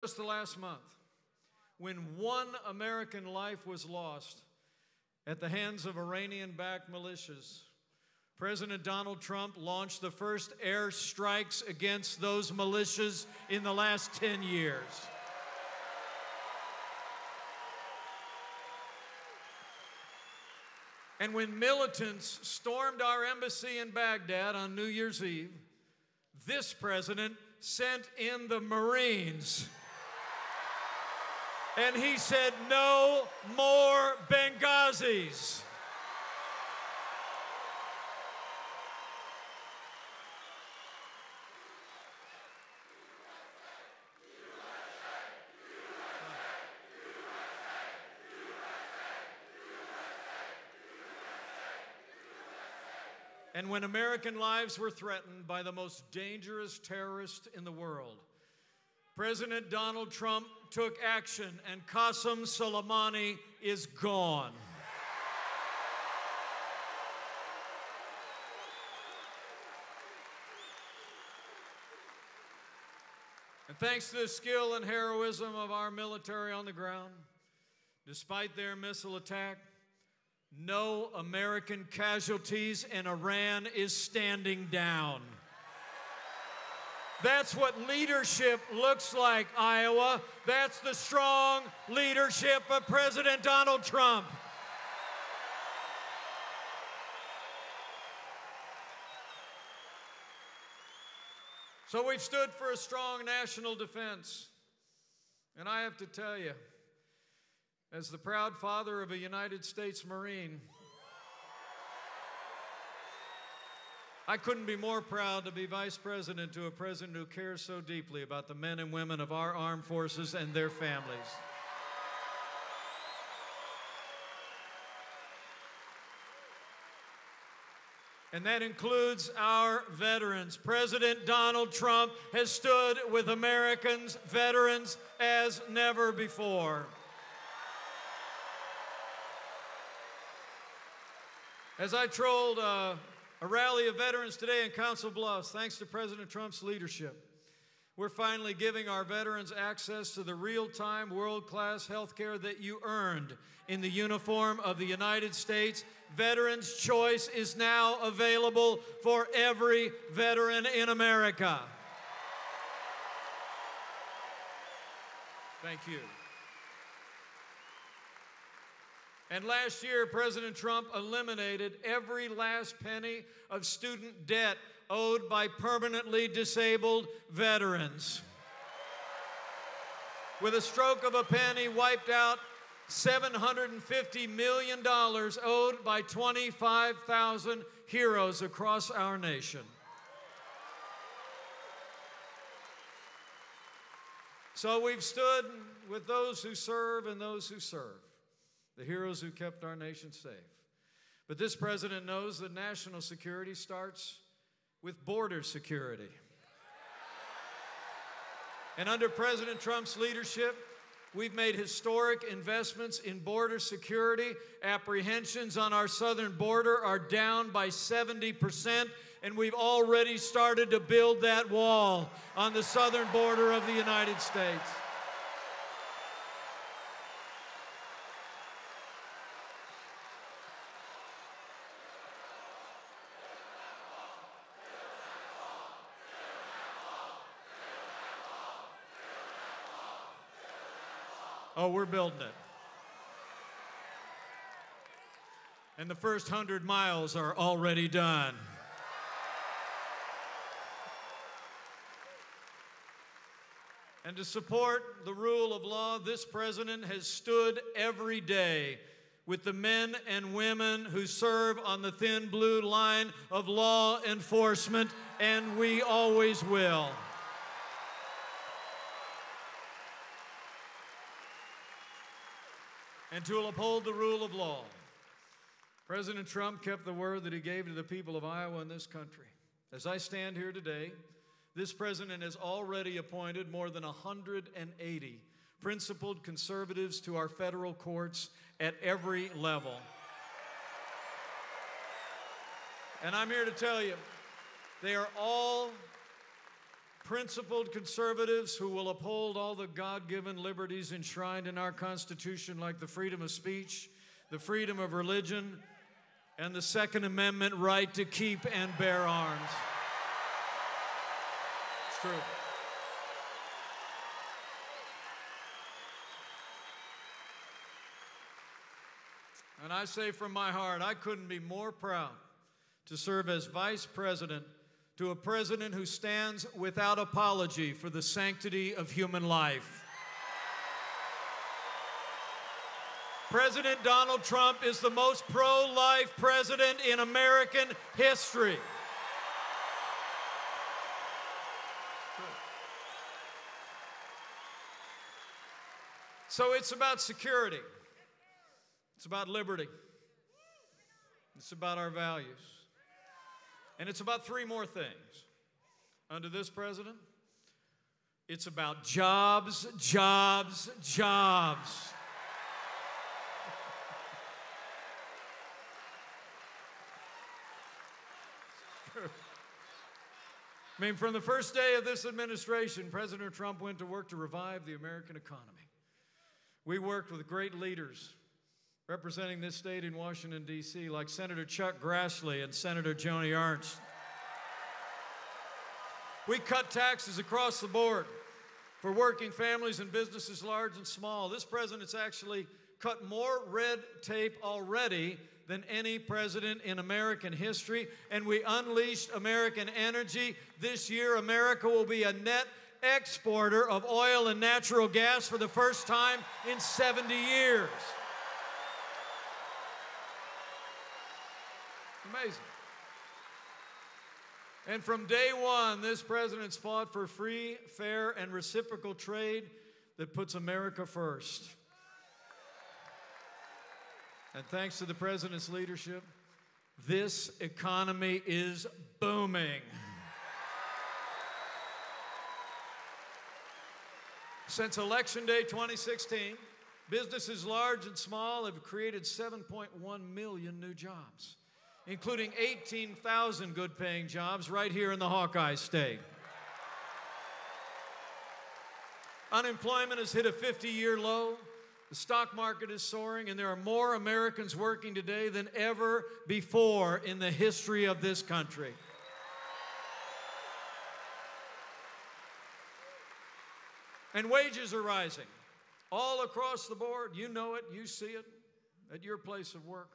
Just the last month, when one American life was lost at the hands of Iranian-backed militias, President Donald Trump launched the first air strikes against those militias in the last 10 years. And when militants stormed our embassy in Baghdad on New Year's Eve, this president sent in the Marines. And he said, no more Benghazis. And when American lives were threatened by the most dangerous terrorist in the world, President Donald Trump took action, and Qasem Soleimani is gone. And thanks to the skill and heroism of our military on the ground, despite their missile attack, no American casualties, and Iran is standing down. That's what leadership looks like, Iowa. That's the strong leadership of President Donald Trump. So we've stood for a strong national defense. And I have to tell you, as the proud father of a United States Marine, I couldn't be more proud to be vice president to a president who cares so deeply about the men and women of our armed forces and their families. And that includes our veterans. President Donald Trump has stood with Americans, veterans, as never before. As I trolled a rally of veterans today in Council Bluffs, thanks to President Trump's leadership, we're finally giving our veterans access to the real-time, world-class health care that you earned in the uniform of the United States. Veterans' Choice is now available for every veteran in America. Thank you. And last year, President Trump eliminated every last penny of student debt owed by permanently disabled veterans. With a stroke of a pen, he wiped out $750 million owed by 25,000 heroes across our nation. So we've stood with those who serve and those who serve, the heroes who kept our nation safe. But this president knows that national security starts with border security. And under President Trump's leadership, we've made historic investments in border security. Apprehensions on our southern border are down by 70%, and we've already started to build that wall on the southern border of the United States. Oh, we're building it. And the first 100 miles are already done. And to support the rule of law, this president has stood every day with the men and women who serve on the thin blue line of law enforcement, and we always will. And to uphold the rule of law, President Trump kept the word that he gave to the people of Iowa and this country. As I stand here today, this president has already appointed more than 180 principled conservatives to our federal courts at every level. And I'm here to tell you, they are all principled conservatives who will uphold all the God-given liberties enshrined in our Constitution, like the freedom of speech, the freedom of religion, and the Second Amendment right to keep and bear arms. It's true. And I say from my heart, I couldn't be more proud to serve as vice president to a president who stands without apology for the sanctity of human life. President Donald Trump is the most pro-life president in American history. So it's about security. It's about liberty. It's about our values. And it's about three more things. Under this president, it's about jobs, jobs, jobs. I mean, from the first day of this administration, President Trump went to work to revive the American economy. We worked with great leaders representing this state in Washington, D.C., like Senator Chuck Grassley and Senator Joni Ernst. We cut taxes across the board for working families and businesses large and small. This president's actually cut more red tape already than any president in American history, and we unleashed American energy. This year, America will be a net exporter of oil and natural gas for the first time in 70 years. Amazing. And from day one, this president's fought for free, fair, and reciprocal trade that puts America first. And thanks to the president's leadership, this economy is booming. Since Election Day 2016, businesses large and small have created 7.1 million new jobs, including 18,000 good-paying jobs right here in the Hawkeye State. Unemployment has hit a 50-year low. The stock market is soaring, and there are more Americans working today than ever before in the history of this country. And wages are rising all across the board. You know it, you see it at your place of work.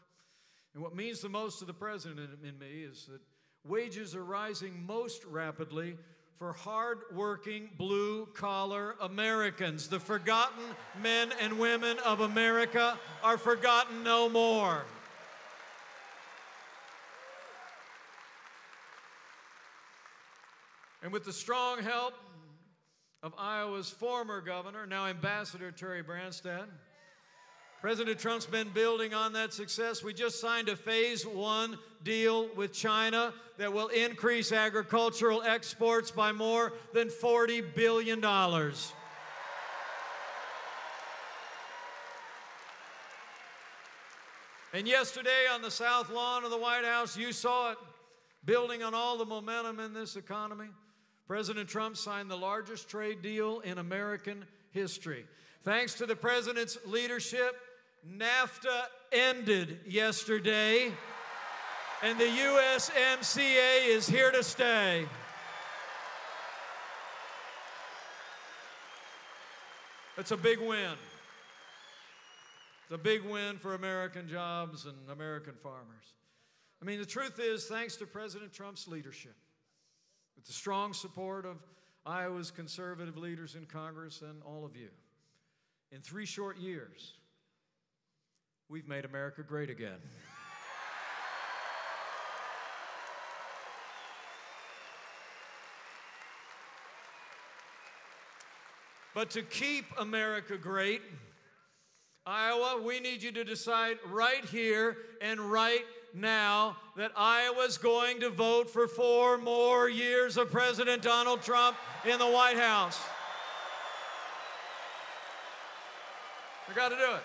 And what means the most to the president in me is that wages are rising most rapidly for hard-working, blue-collar Americans. The forgotten men and women of America are forgotten no more. And with the strong help of Iowa's former governor, now Ambassador Terry Branstad, President Trump's been building on that success. We just signed a phase 1 deal with China that will increase agricultural exports by more than $40 billion. And yesterday on the South Lawn of the White House, you saw it, building on all the momentum in this economy. President Trump signed the largest trade deal in American history. Thanks to the president's leadership, NAFTA ended yesterday, and the USMCA is here to stay. It's a big win. It's a big win for American jobs and American farmers. I mean, the truth is, thanks to President Trump's leadership, with the strong support of Iowa's conservative leaders in Congress and all of you, in 3 short years, we've made America great again. But to keep America great, Iowa, we need you to decide right here and right now that Iowa's going to vote for 4 more years of President Donald Trump in the White House. We got to do it.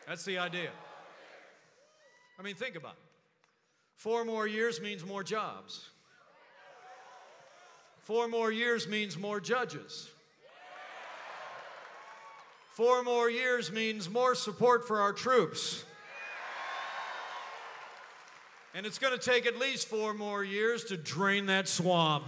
That's the idea. I mean, think about it. 4 more years means more jobs. 4 more years means more judges. 4 more years means more support for our troops. And it's going to take at least 4 more years to drain that swamp.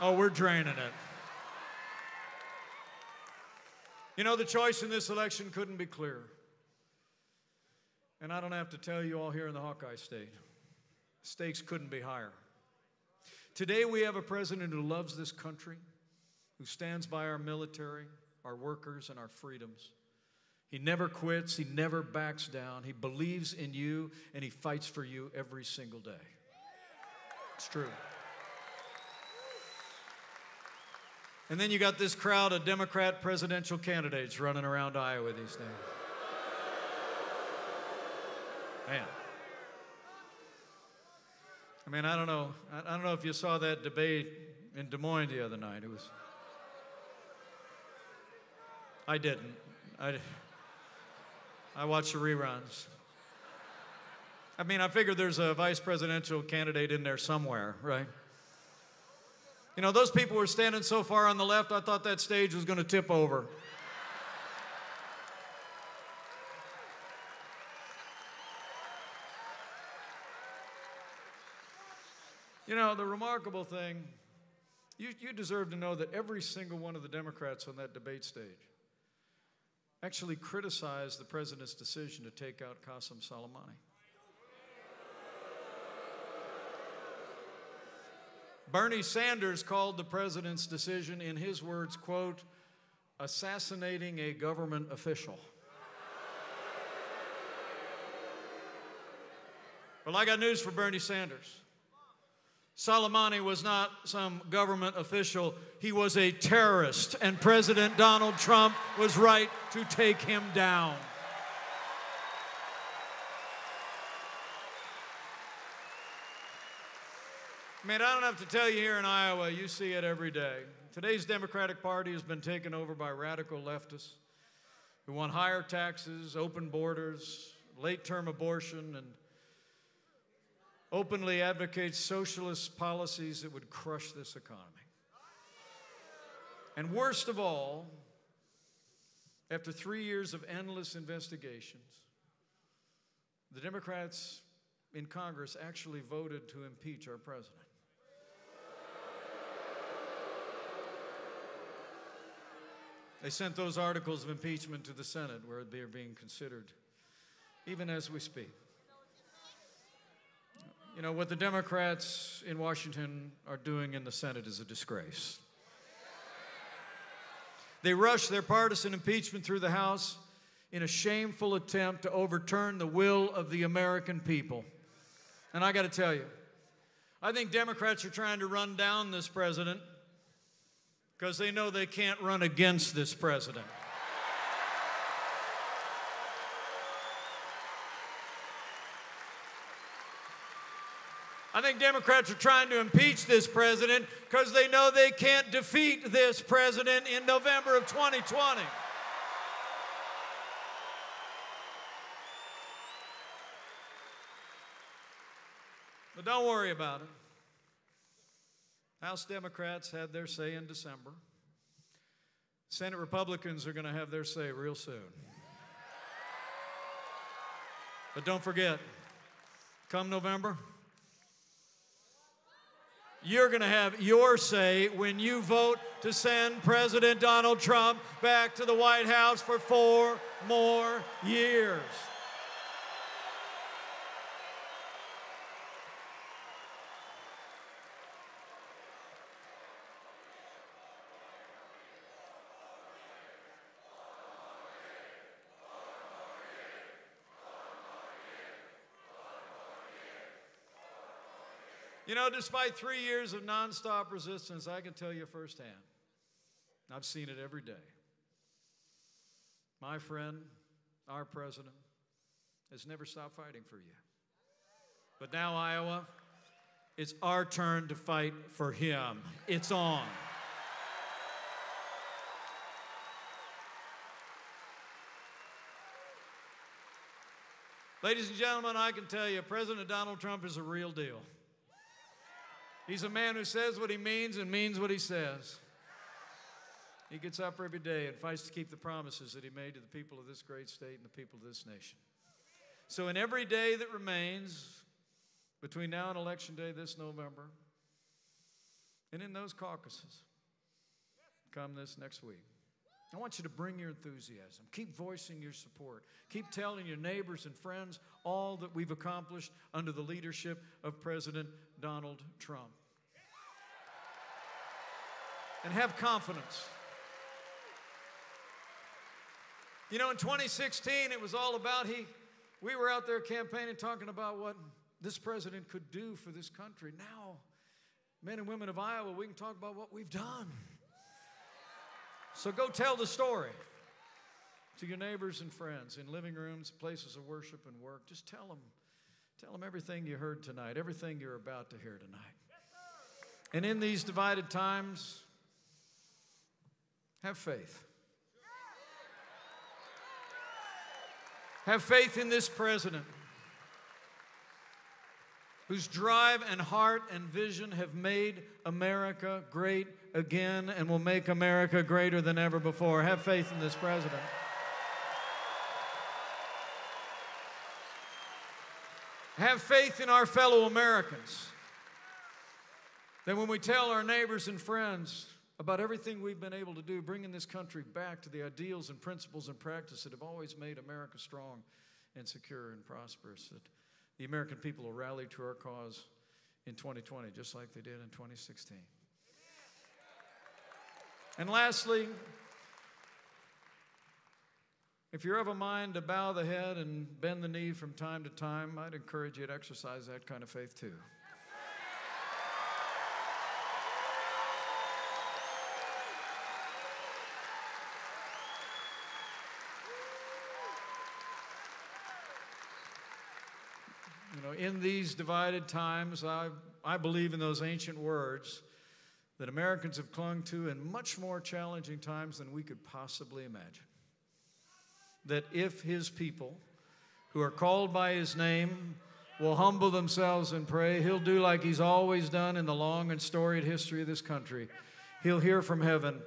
Oh, we're draining it. You know, the choice in this election couldn't be clearer. And I don't have to tell you all here in the Hawkeye State, stakes couldn't be higher. Today we have a president who loves this country, who stands by our military, our workers, and our freedoms. He never quits, he never backs down, he believes in you, and he fights for you every single day. It's true. And then you got this crowd of Democrat presidential candidates running around Iowa these days. Man. I mean, I don't know if you saw that debate in Des Moines the other night. I didn't. I watched the reruns. I mean, I figured there's a vice presidential candidate in there somewhere, right? You know, those people were standing so far on the left, I thought that stage was going to tip over. You know, the remarkable thing, you deserve to know that every single one of the Democrats on that debate stage actually criticized the president's decision to take out Qasem Soleimani. Bernie Sanders called the president's decision, in his words, quote, assassinating a government official. Well, I got news for Bernie Sanders. Soleimani was not some government official. He was a terrorist, and President Donald Trump was right to take him down. I mean, I don't have to tell you here in Iowa, you see it every day. Today's Democratic Party has been taken over by radical leftists who want higher taxes, open borders, late-term abortion, and openly advocate socialist policies that would crush this economy. And worst of all, after 3 years of endless investigations, the Democrats in Congress actually voted to impeach our president. They sent those articles of impeachment to the Senate, where they are being considered, even as we speak. You know, what the Democrats in Washington are doing in the Senate is a disgrace. They rushed their partisan impeachment through the House in a shameful attempt to overturn the will of the American people. And I got to tell you, I think Democrats are trying to run down this president because they know they can't run against this president. I think Democrats are trying to impeach this president because they know they can't defeat this president in November of 2020. But don't worry about it. House Democrats had their say in December. Senate Republicans are going to have their say real soon. But don't forget, come November, you're going to have your say when you vote to send President Donald Trump back to the White House for 4 more years. You know, despite 3 years of nonstop resistance, I can tell you firsthand, I've seen it every day. my friend, our president, has never stopped fighting for you. But now, Iowa, it's our turn to fight for him. It's on. Ladies and gentlemen, I can tell you, President Donald Trump is a real deal. He's a man who says what he means and means what he says. He gets up every day and fights to keep the promises that he made to the people of this great state and the people of this nation. So in every day that remains between now and Election Day this November, and in those caucuses, come this next week, I want you to bring your enthusiasm. Keep voicing your support. Keep telling your neighbors and friends all that we've accomplished under the leadership of President Donald Trump. And have confidence. You know, in 2016, it was all about we were out there campaigning, talking about what this president could do for this country. Now, men and women of Iowa, we can talk about what we've done. So go tell the story to your neighbors and friends in living rooms, places of worship and work. Just tell them everything you heard tonight, everything you're about to hear tonight. And in these divided times, have faith. Have faith in this president whose drive and heart and vision have made America great again and will make America greater than ever before. Have faith in this president. Have faith in our fellow Americans, that when we tell our neighbors and friends about everything we've been able to do, bringing this country back to the ideals and principles and practice that have always made America strong and secure and prosperous, that the American people will rally to our cause in 2020, just like they did in 2016. And lastly, if you're of a mind to bow the head and bend the knee from time to time, I'd encourage you to exercise that kind of faith too. You know, in these divided times, I believe in those ancient words that Americans have clung to in much more challenging times than we could possibly imagine. That if his people, who are called by his name, will humble themselves and pray, he'll do like he's always done in the long and storied history of this country. He'll hear from heaven,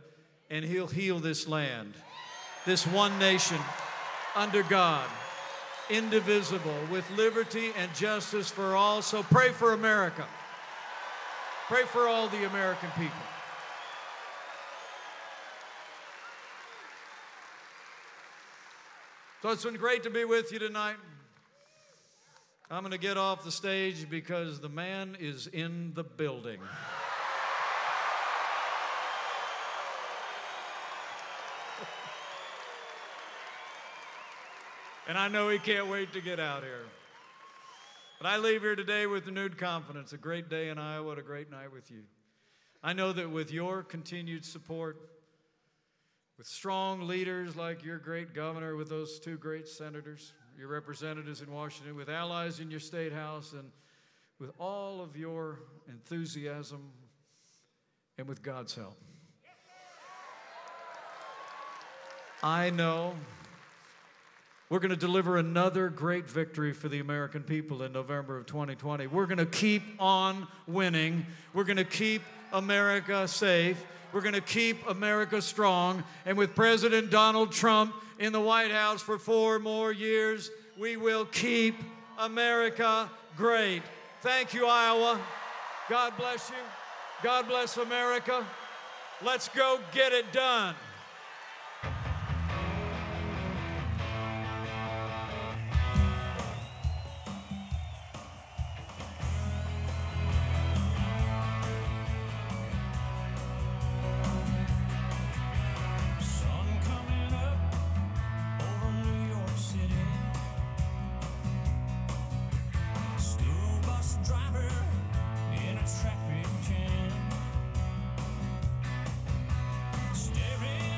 and he'll heal this land, this one nation under God, indivisible, with liberty and justice for all. So pray for America. Pray for all the American people. So it's been great to be with you tonight. I'm going to get off the stage because the man is in the building. And I know he can't wait to get out here. But I leave here today with renewed confidence. A great day in Iowa, and a great night with you. I know that with your continued support, with strong leaders like your great governor, with those two great senators, your representatives in Washington, with allies in your state house, and with all of your enthusiasm, and with God's help, I know we're going to deliver another great victory for the American people in November of 2020. We're going to keep on winning. We're going to keep America safe. We're going to keep America strong. And with President Donald Trump in the White House for 4 more years, we will keep America great. Thank you, Iowa. God bless you. God bless America. Let's go get it done. Traffic jam, staring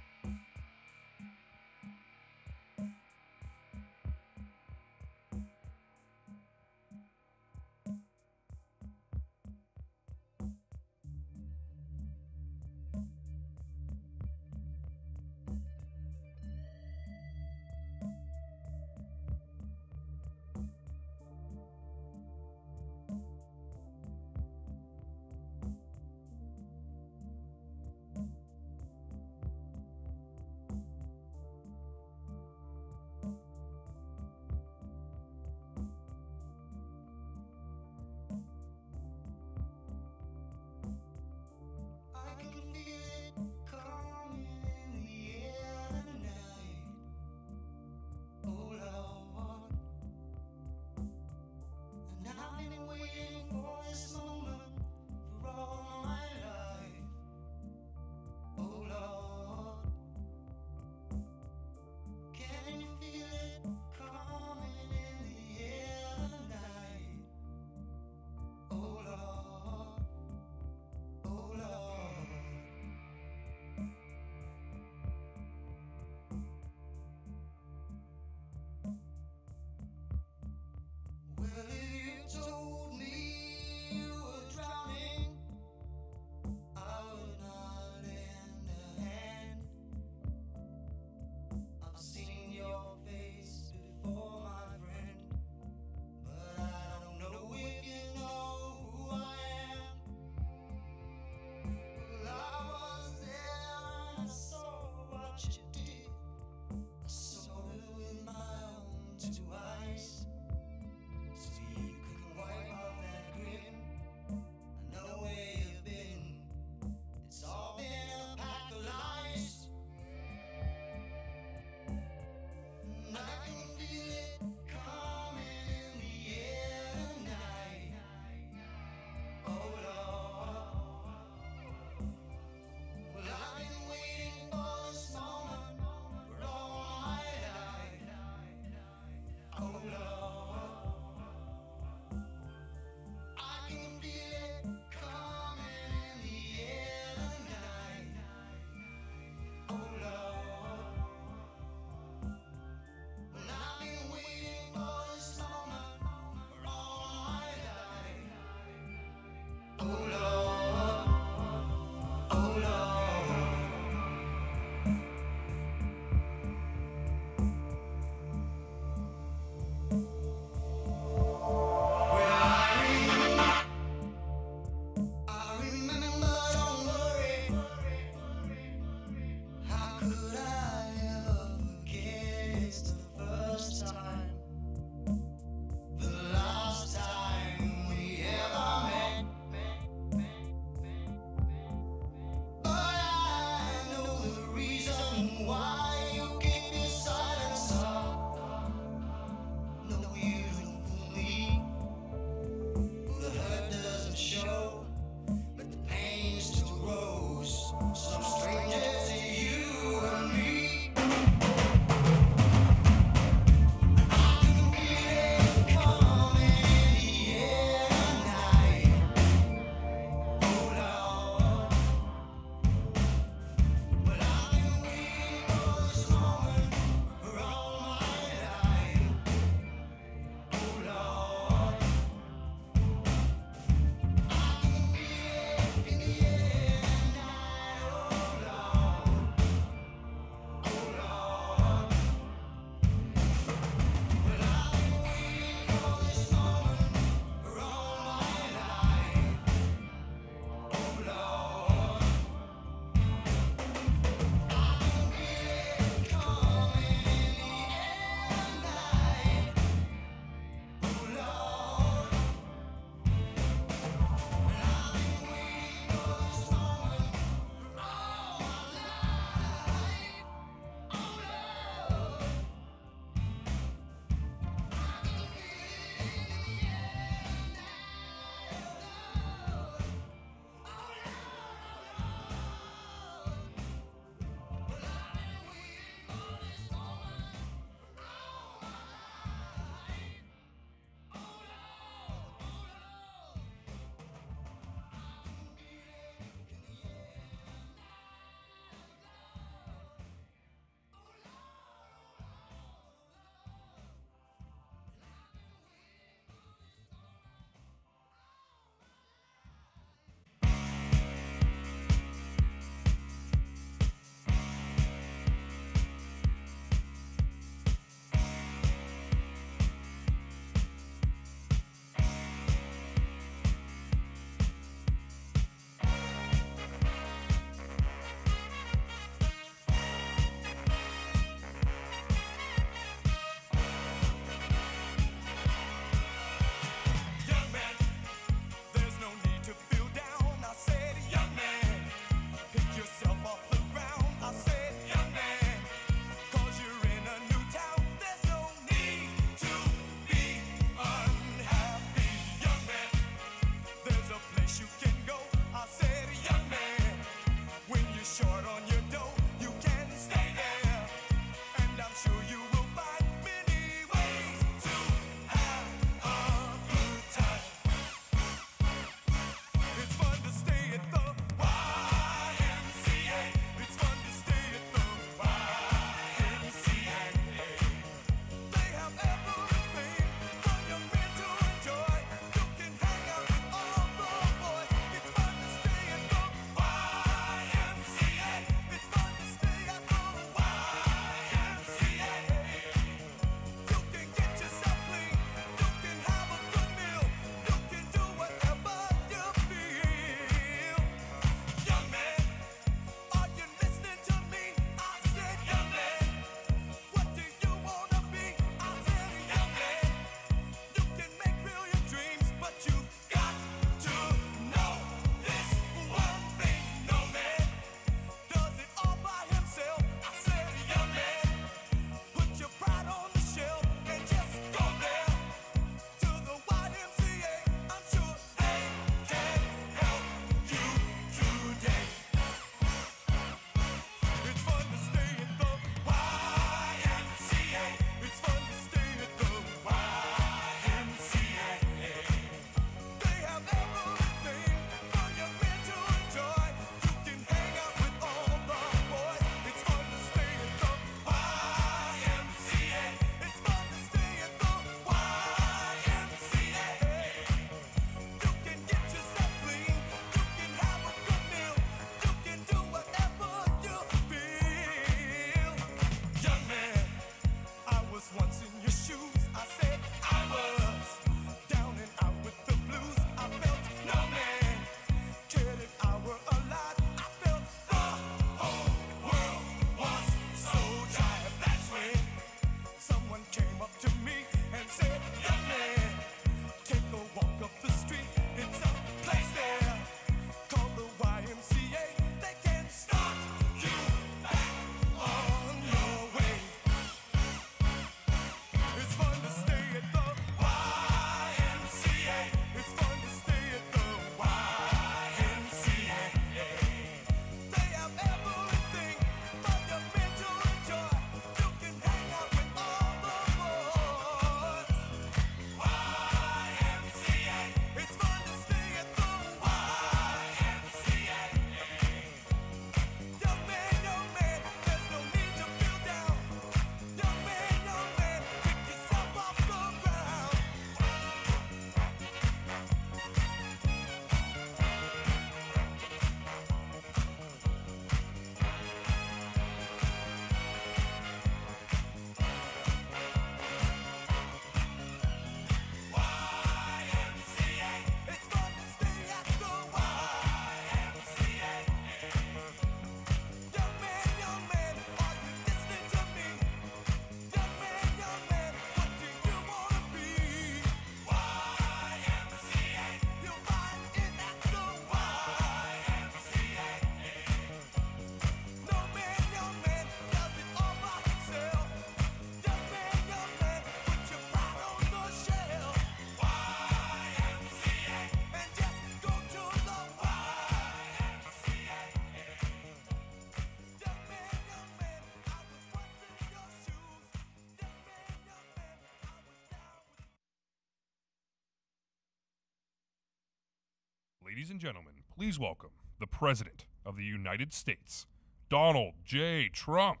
Ladies and gentlemen, please welcome the President of the United States, Donald J. Trump.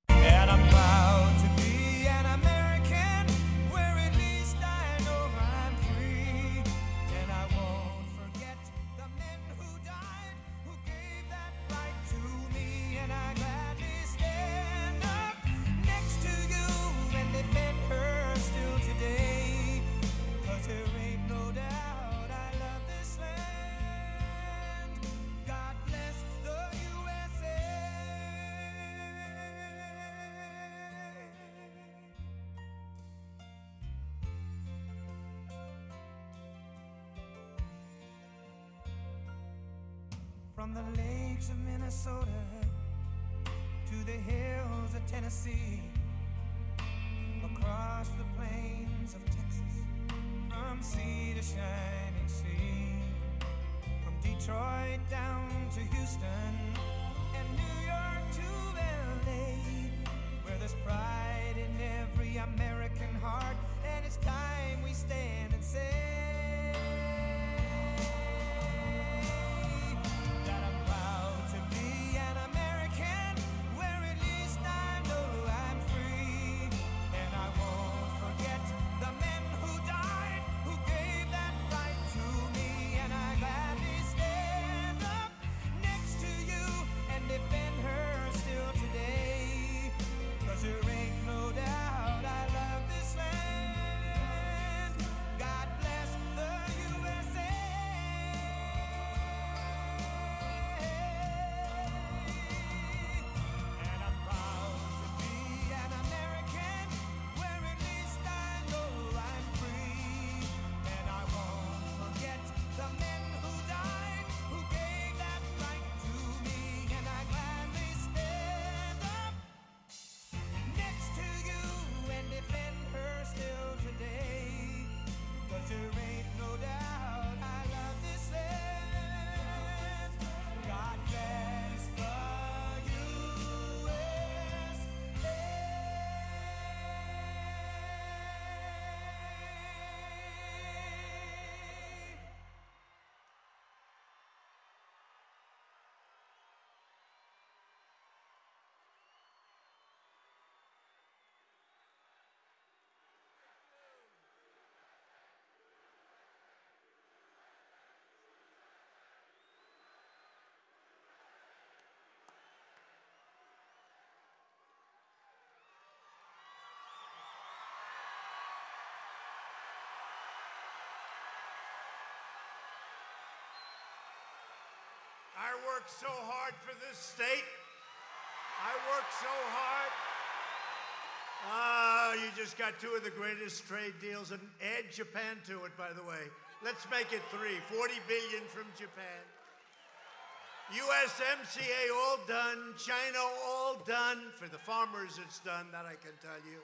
And I'm proud to be an American, where at least I know I'm free. And I won't forget the men who died, who gave that right to me. And I gladly stand up next to you and defend her still today. 'Cause there ain't no doubt I love this land. God bless the USA. From the lakes of Minnesota to the hills of Tennessee, across the plains of Texas, from sea to shining sea, from Detroit down to Houston and New York to LA, where there's pride in every American heart, and it's time we stand and say that I'm proud to be an American, where at least I know I'm free. And I won't forget the men who died, who gave that right to me. And I gladly stand up next to you and defend her still today. 'Cause there ain't no doubt I love this land. God bless the USA. And I'm proud to be an American, where at least I know I'm free. And I won't forget the men who died, who gave that right to me. And I gladly stand up next to you and defend her still today. 'Cause there ain't no doubt I love this land. God bless the USA. I worked so hard for this state. I worked so hard. You just got two of the greatest trade deals, and add Japan to it, by the way. Let's make it three. 40 billion from Japan. USMCA all done. China all done. For the farmers, it's done, that I can tell you.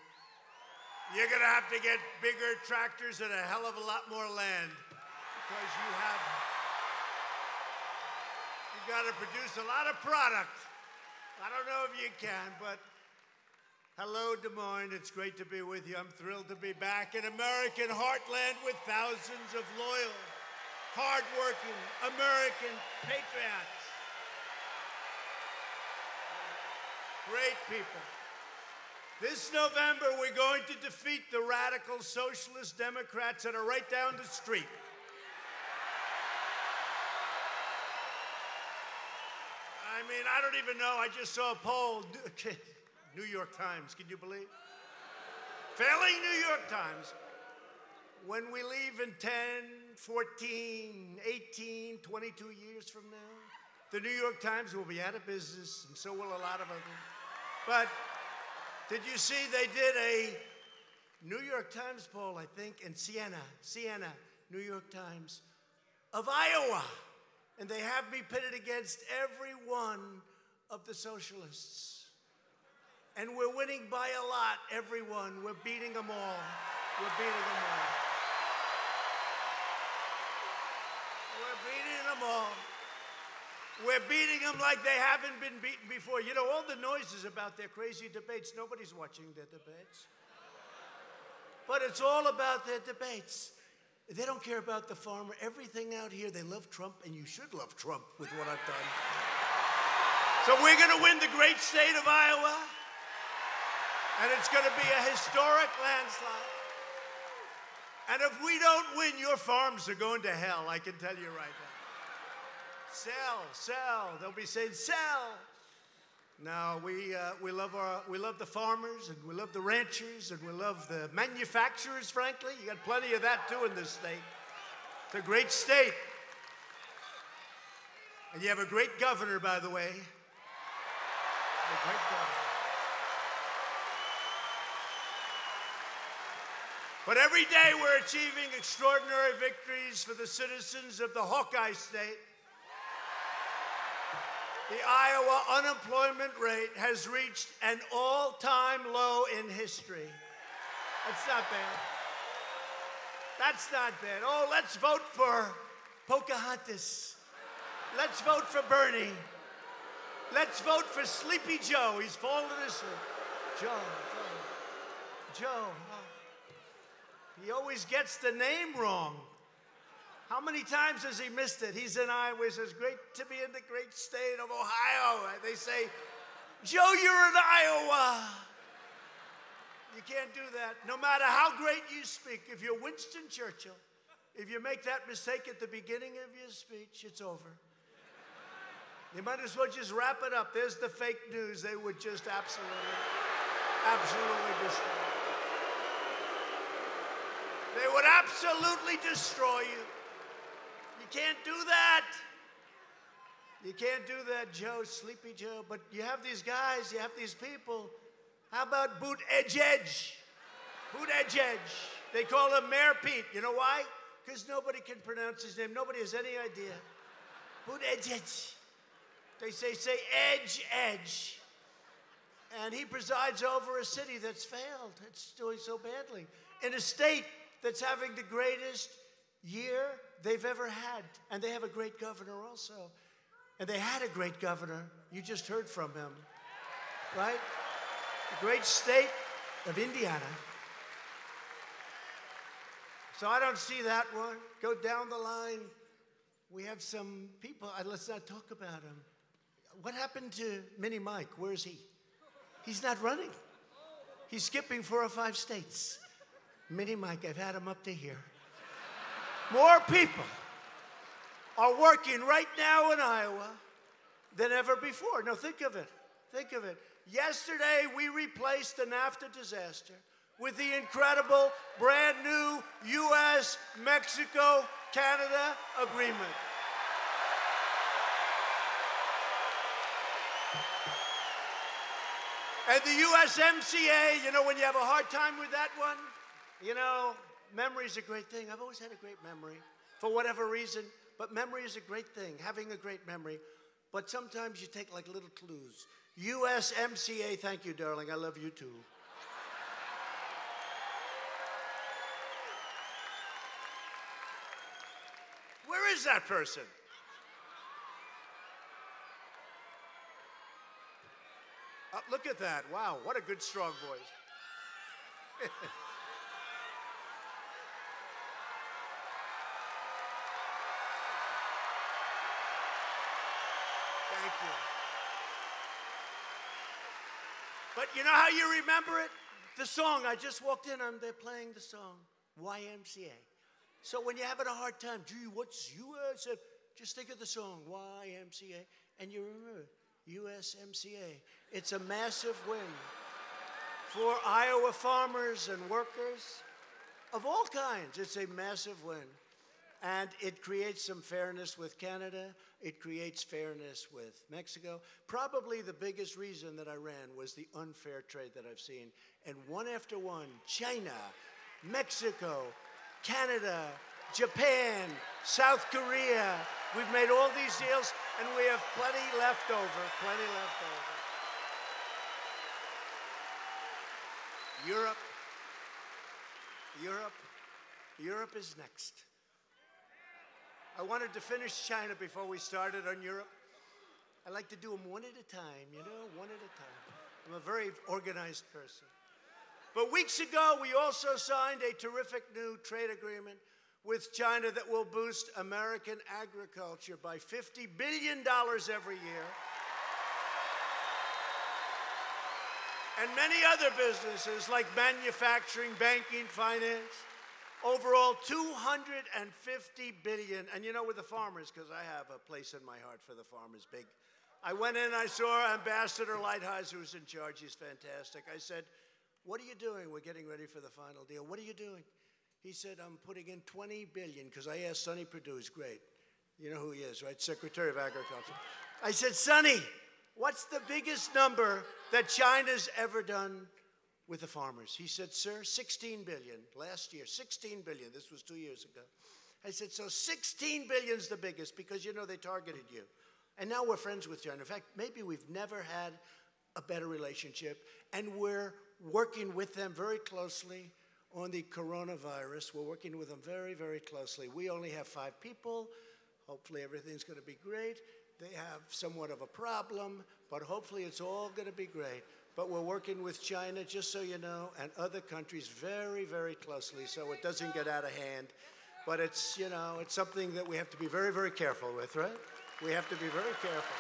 You're going to have to get bigger tractors and a hell of a lot more land, because you've got to produce a lot of product. I don't know if you can, but hello, Des Moines. It's great to be with you. I'm thrilled to be back in American heartland with thousands of loyal, hardworking American patriots. Great people. This November, we're going to defeat the radical socialist Democrats that are right down the street. I mean, I don't even know. I just saw a poll. New York Times, can you believe? Failing New York Times. When we leave in 10, 14, 18, 22 years from now, the New York Times will be out of business, and so will a lot of others. But did you see they did a New York Times poll, I think, in Siena, New York Times, of Iowa. And they have me pitted against every one of the socialists. And we're winning by a lot, everyone. We're beating them all. We're beating them all. We're beating them all. We're beating them like they haven't been beaten before. You know, all the noises about their crazy debates, nobody's watching their debates. But it's all about their debates. They don't care about the farmer. Everything out here, they love Trump, and you should love Trump with what I've done. So we're going to win the great state of Iowa, and it's going to be a historic landslide. And if we don't win, your farms are going to hell, I can tell you right now. Sell, sell. They'll be saying, sell. No, we love the farmers, and we love the ranchers, and we love the manufacturers, frankly. You got plenty of that, too, in this state. It's a great state. And you have a great governor, by the way. A great governor. But every day we're achieving extraordinary victories for the citizens of the Hawkeye State. The Iowa unemployment rate has reached an all-time low in history. That's not bad. That's not bad. Oh, let's vote for Pocahontas. Let's vote for Bernie. Let's vote for Sleepy Joe. He's fallen asleep. Joe. He always gets the name wrong. How many times has he missed it? He's in Iowa. He says, great to be in the great state of Ohio. And they say, Joe, you're in Iowa. You can't do that. No matter how great you speak, if you're Winston Churchill, if you make that mistake at the beginning of your speech, it's over. You might as well just wrap it up. There's the fake news. They would just absolutely destroy you. They would absolutely destroy you. You can't do that. You can't do that, Joe, Sleepy Joe. But you have these guys, you have these people. How about Boot Edge Edge? Boot Edge Edge. They call him Mayor Pete. You know why? Because nobody can pronounce his name. Nobody has any idea. Boot Edge Edge. They say Edge Edge. And he presides over a city that's failed. It's doing so badly. In a state that's having the greatest year they've ever had. And they have a great governor also. And they had a great governor. You just heard from him, right? The great state of Indiana. So I don't see that one. Go down the line. We have some people. Let's not talk about him. What happened to Mini Mike? Where is he? He's not running. He's skipping 4 or 5 states. Mini Mike, I've had him up to here. More people are working right now in Iowa than ever before. Now think of it. Think of it. Yesterday, we replaced the NAFTA disaster with the incredible, brand new U.S.-Mexico-Canada agreement. And the USMCA, you know, when you have a hard time with that one, you know, memory's a great thing. I've always had a great memory for whatever reason, but memory is a great thing, having a great memory. But sometimes you take like little clues. USMCA, thank you, darling. I love you too. Where is that person? Look at that. Wow, what a good, strong voice. Thank you. But you know how you remember it? The song. I just walked in, they're playing the song, YMCA. So when you're having a hard time, gee, what's US? Just think of the song, YMCA, and you remember USMCA. It's a massive win for Iowa farmers and workers of all kinds. It's a massive win. And it creates some fairness with Canada. It creates fairness with Mexico. Probably the biggest reason that I ran was the unfair trade that I've seen. And one after one, China, Mexico, Canada, Japan, South Korea. We've made all these deals, and we have plenty left over, plenty left over. Europe is next. I wanted to finish China before we started on Europe. I like to do them one at a time, you know, one at a time. I'm a very organized person. But weeks ago, we also signed a terrific new trade agreement with China that will boost American agriculture by $50 billion every year. And many other businesses like manufacturing, banking, finance. Overall, $250 billion. And you know, with the farmers, because I have a place in my heart for the farmers, big. I went in, I saw Ambassador Lighthizer, who's in charge. He's fantastic. I said, what are you doing? We're getting ready for the final deal. What are you doing? He said, I'm putting in $20 billion, because I asked Sonny Perdue, who's great. You know who he is, right? Secretary of Agriculture. I said, Sonny, what's the biggest number that China's ever done with the farmers? He said, sir, 16 billion last year, 16 billion. This was 2 years ago. I said, so 16 billion's the biggest, because, you know, they targeted you. And now we're friends with China. In fact, maybe we've never had a better relationship, and we're working with them very closely on the coronavirus. We're working with them very, very closely. We only have 5 people. Hopefully everything's going to be great. They have somewhat of a problem, but hopefully it's all going to be great. But we're working with China, just so you know, and other countries very, very closely, so it doesn't get out of hand. But it's, you know, it's something that we have to be very, very careful with, right? We have to be very careful.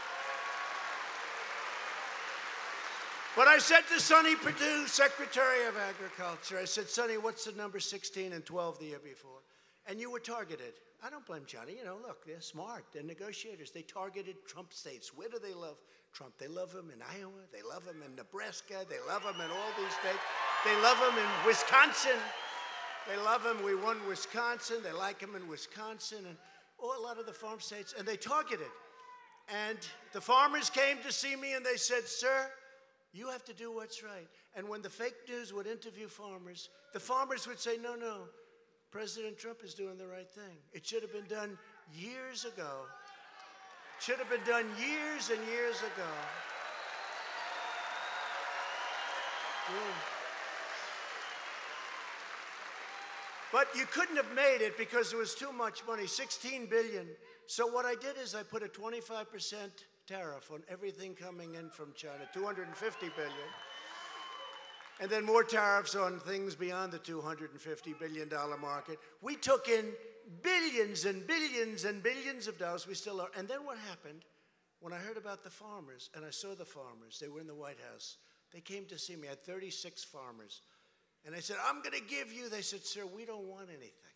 But I said to Sonny Perdue, Secretary of Agriculture, I said, Sonny, what's the number 16 and 12 the year before? And you were targeted. I don't blame China. You know, look, they're smart. They're negotiators. They targeted Trump states. Where do they love Trump? They love him in Iowa. They love him in Nebraska. They love him in all these states. They love him in Wisconsin. They love him. We won Wisconsin. They like him in Wisconsin and a lot of the farm states. And they targeted. And the farmers came to see me and they said, sir, you have to do what's right. And when the fake news would interview farmers, the farmers would say, no, no, President Trump is doing the right thing. It should have been done years ago. It should have been done years and years ago. But you couldn't have made it because there was too much money, $16 billion. So what I did is I put a 25% tariff on everything coming in from China, $250 billion. And then more tariffs on things beyond the $250 billion market. We took in billions and billions and billions of dollars. We still are. And then what happened, when I heard about the farmers, and I saw the farmers, they were in the White House. They came to see me. I had 36 farmers. And I said, I'm going to give you. They said, sir, we don't want anything.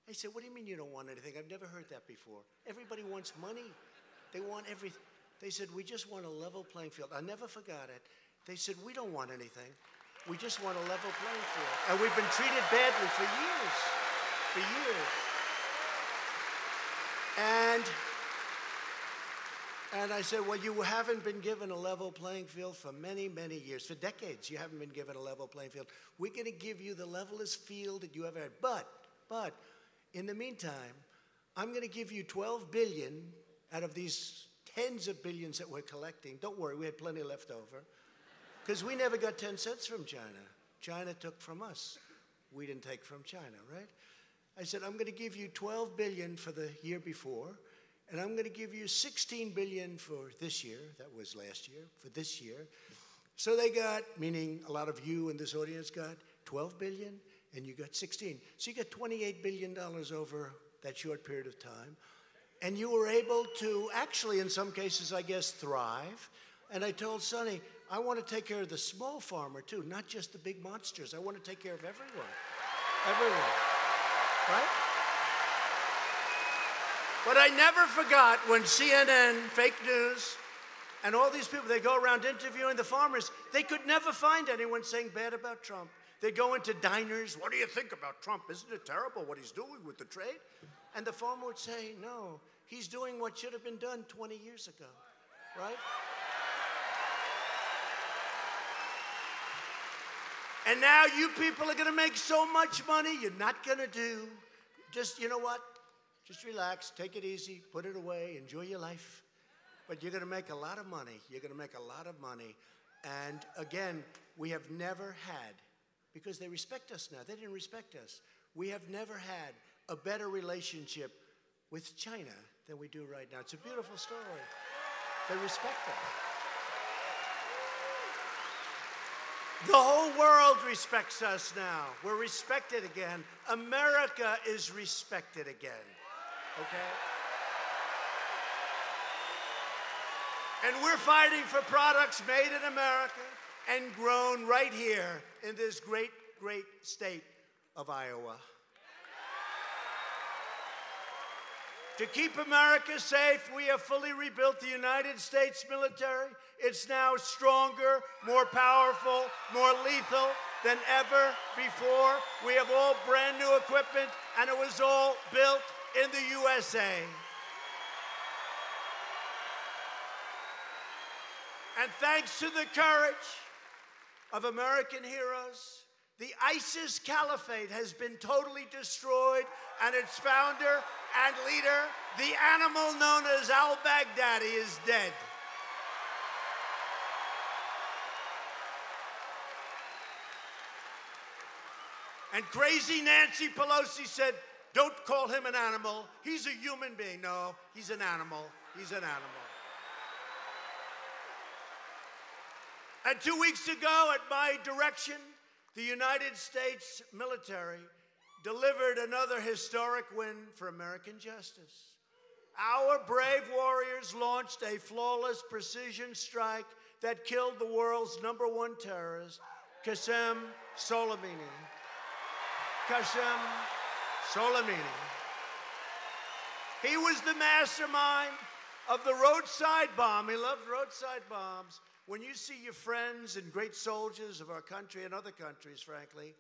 I said, what do you mean you don't want anything? I've never heard that before. Everybody wants money. They want everything. They said, we just want a level playing field. I never forgot it. They said, we don't want anything. We just want a level playing field. And we've been treated badly for years. For years. And I said, well, you haven't been given a level playing field for many, many years. For decades, you haven't been given a level playing field. We're going to give you the levelest field that you ever had. But, in the meantime, I'm going to give you $12 billion out of these tens of billions that we're collecting. Don't worry, we had plenty left over. Because we never got 10 cents from China. China took from us. We didn't take from China, right? I said, I'm going to give you $12 billion for the year before, and I'm going to give you $16 billion for this year. That was last year, for this year. So they got, meaning a lot of you in this audience got $12 billion, and you got 16. So you got $28 billion over that short period of time. And you were able to actually, in some cases, I guess, thrive. And I told Sonny, I want to take care of the small farmer, too, not just the big monsters. I want to take care of everyone. Everyone. Right? But I never forgot when CNN, fake news, and all these people, they go around interviewing the farmers. They could never find anyone saying bad about Trump. They go into diners. What do you think about Trump? Isn't it terrible what he's doing with the trade? And the farmer would say, no, he's doing what should have been done 20 years ago. Right? And now you people are going to make so much money, you're not going to do. Just, you know what? Just relax, take it easy, put it away, enjoy your life. But you're going to make a lot of money. You're going to make a lot of money. And again, we have never had, because they respect us now. They didn't respect us. We have never had a better relationship with China than we do right now. It's a beautiful story. They respect us. The whole world respects us now. We're respected again. America is respected again. Okay? And we're fighting for products made in America and grown right here in this great, great state of Iowa. To keep America safe, we have fully rebuilt the United States military. It's now stronger, more powerful, more lethal than ever before. We have all brand new equipment, and it was all built in the USA. And thanks to the courage of American heroes, the ISIS caliphate has been totally destroyed, and its founder and leader, the animal known as al-Baghdadi, is dead. And crazy Nancy Pelosi said, don't call him an animal. He's a human being. No, he's an animal. He's an animal. And 2 weeks ago, at my direction, the United States military delivered another historic win for American justice. Our brave warriors launched a flawless precision strike that killed the world's #1 terrorist, Qasem Soleimani. Qasem Soleimani. He was the mastermind of the roadside bomb. He loved roadside bombs. When you see your friends and great soldiers of our country and other countries, frankly,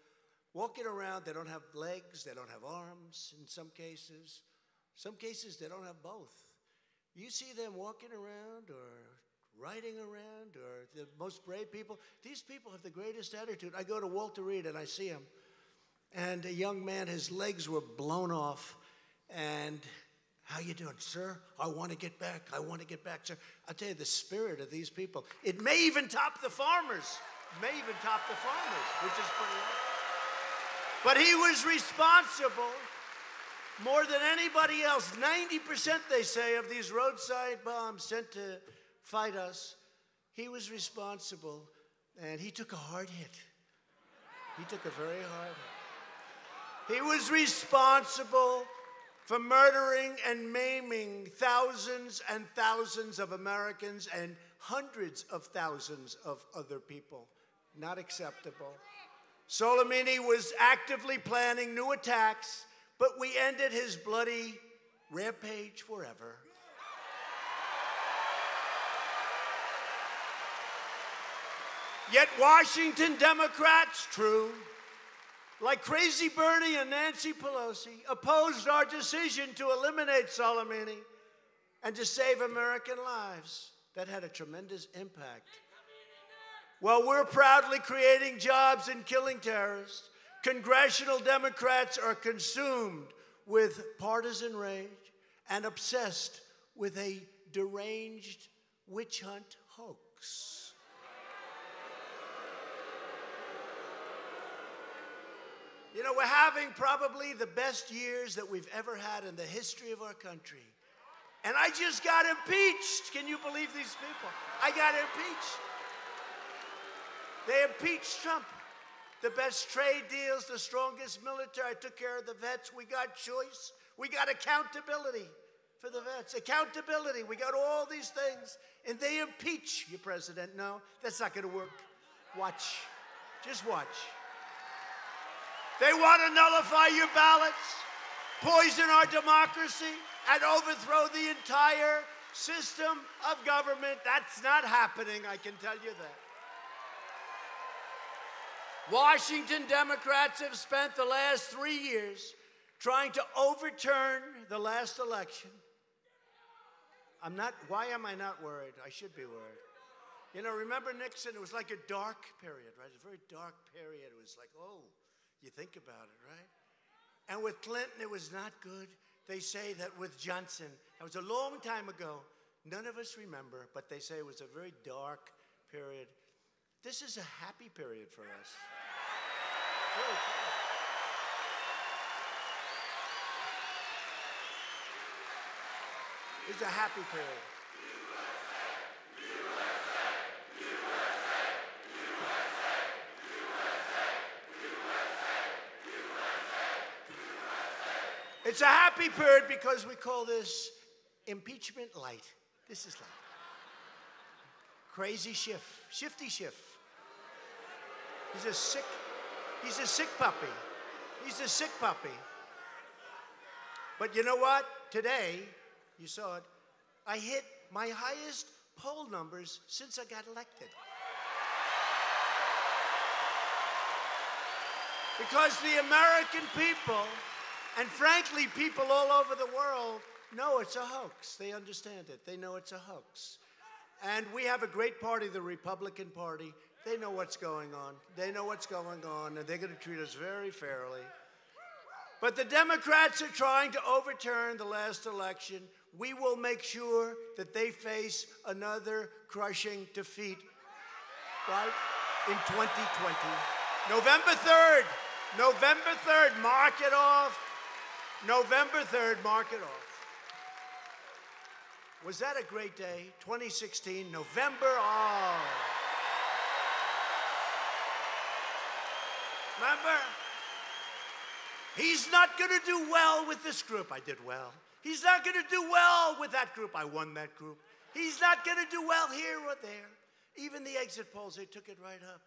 walking around, they don't have legs, they don't have arms in some cases. Some cases, they don't have both. You see them walking around or riding around, or the most brave people. These people have the greatest attitude. I go to Walter Reed and I see him, and a young man, his legs were blown off, and how you doing, sir? I want to get back. I want to get back, sir. I'll tell you, the spirit of these people, it may even top the farmers. It may even top the farmers, which is pretty awesome. But he was responsible more than anybody else. 90%, they say, of these roadside bombs sent to fight us, he was responsible, and he took a hard hit. He took a very hard hit. He was responsible for murdering and maiming thousands and thousands of Americans and hundreds of thousands of other people. Not acceptable. Soleimani was actively planning new attacks, but we ended his bloody rampage forever. Yet Washington Democrats, true, like Crazy Bernie and Nancy Pelosi, opposed our decision to eliminate Soleimani and to save American lives. That had a tremendous impact. While we're proudly creating jobs and killing terrorists, congressional Democrats are consumed with partisan rage and obsessed with a deranged witch hunt hoax. You know, we're having probably the best years that we've ever had in the history of our country. And I just got impeached. Can you believe these people? I got impeached. They impeached Trump. The best trade deals, the strongest military. I took care of the vets. We got choice. We got accountability for the vets. Accountability. We got all these things. And they impeach you, President. No, that's not going to work. Watch. Just watch. They want to nullify your ballots, poison our democracy, and overthrow the entire system of government. That's not happening, I can tell you that. Washington Democrats have spent the last 3 years trying to overturn the last election. Why am I not worried? I should be worried. You know, remember Nixon? It was like a dark period, right? It was a very dark period. It was like, oh, you think about it, right? And with Clinton, it was not good. They say that with Johnson, that was a long time ago. None of us remember, but they say it was a very dark period. This is a happy period for us. Really cool. It's a happy period. It's a happy period because we call this impeachment light. This is light. Crazy Schiff, Shifty Schiff. He's a sick puppy. He's a sick puppy. But you know what? Today, you saw it, I hit my highest poll numbers since I got elected. Because the American people, and frankly, people all over the world, know it's a hoax. They understand it. They know it's a hoax. And we have a great party, the Republican Party. They know what's going on. They know what's going on, and they're going to treat us very fairly. But the Democrats are trying to overturn the last election. We will make sure that they face another crushing defeat, right, in 2020. November 3rd. November 3rd, mark it off. November 3rd, mark it off. Was that a great day? 2016, November, oh. Remember? He's not going to do well with this group. I did well. He's not going to do well with that group. I won that group. He's not going to do well here or there. Even the exit polls, they took it right up.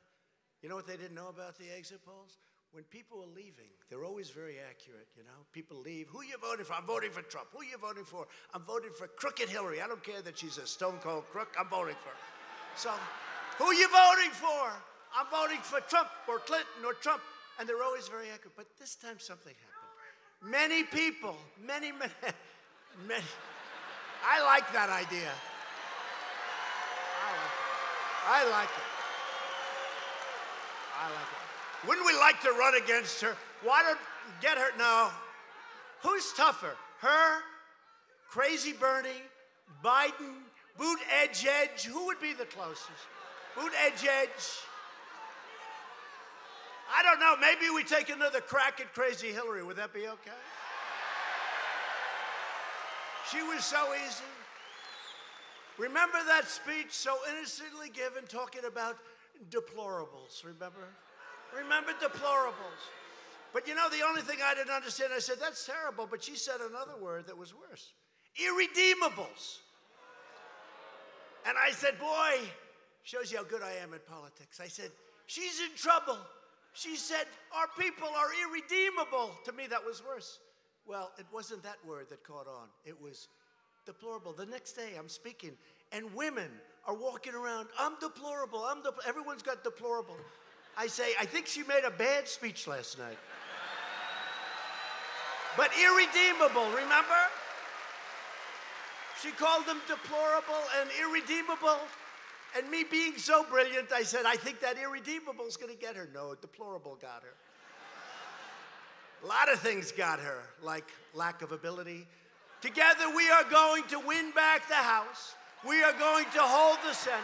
You know what they didn't know about the exit polls? When people are leaving, they're always very accurate, you know? People leave. Who are you voting for? I'm voting for Trump. Who are you voting for? I'm voting for crooked Hillary. I don't care that she's a stone-cold crook. I'm voting for her. So, who are you voting for? I'm voting for Trump or Clinton or Trump. And they're always very accurate. But this time something happened. Many people, many. I like that idea. I like it. Wouldn't we like to run against her? Why don't get her? No. Who's tougher? Her, Crazy Bernie, Biden, Boot Edge? Who would be the closest? Boot Edge? I don't know. Maybe we take another crack at Crazy Hillary. Would that be okay? She was so easy. Remember that speech so innocently given talking about deplorables, remember? Remember deplorables. But you know, the only thing I didn't understand, I said, that's terrible, but she said another word that was worse. Irredeemables. And I said, boy, shows you how good I am at politics. I said, she's in trouble. She said, our people are irredeemable. To me, that was worse. Well, it wasn't that word that caught on. It was deplorable. The next day, I'm speaking, and women are walking around. I'm deplorable. Everyone's got deplorable. I say, I think she made a bad speech last night. But irredeemable, remember? She called them deplorable and irredeemable. And me being so brilliant, I said, I think that irredeemable is going to get her. No, deplorable got her. A lot of things got her, like lack of ability. Together, we are going to win back the House. We are going to hold the Senate.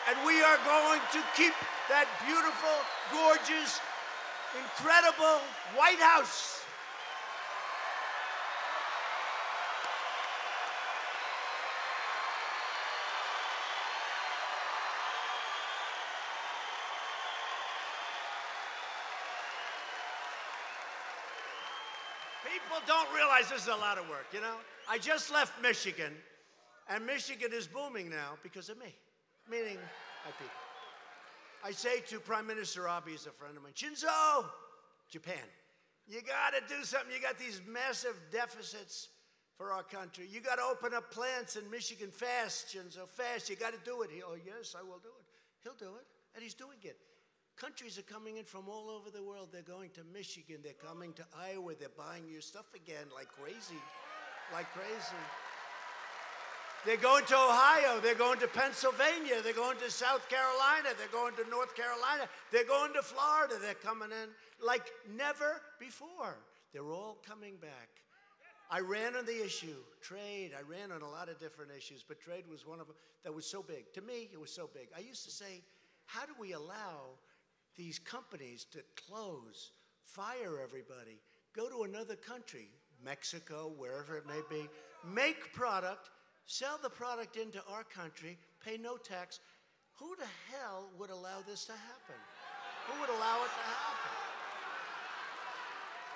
And we are going to keep that beautiful, gorgeous, incredible White House. People don't realize this is a lot of work, you know? I just left Michigan, and Michigan is booming now because of me, meaning my people. I say to Prime Minister Abe, he's a friend of mine, Shinzo, Japan, you got to do something. You got these massive deficits for our country. You got to open up plants in Michigan fast, Shinzo, fast. You got to do it. Oh, yes, I will do it. He'll do it, and he's doing it. Countries are coming in from all over the world. They're going to Michigan. They're coming to Iowa. They're buying your stuff again like crazy, like crazy. They're going to Ohio. They're going to Pennsylvania. They're going to South Carolina. They're going to North Carolina. They're going to Florida. They're coming in like never before. They're all coming back. I ran on the issue, trade. I ran on a lot of different issues, but trade was one of them that was so big. To me, it was so big. I used to say, how do we allow these companies to close, fire everybody, go to another country, Mexico, wherever it may be, make product, sell the product into our country, pay no tax? Who the hell would allow this to happen? Who would allow it to happen?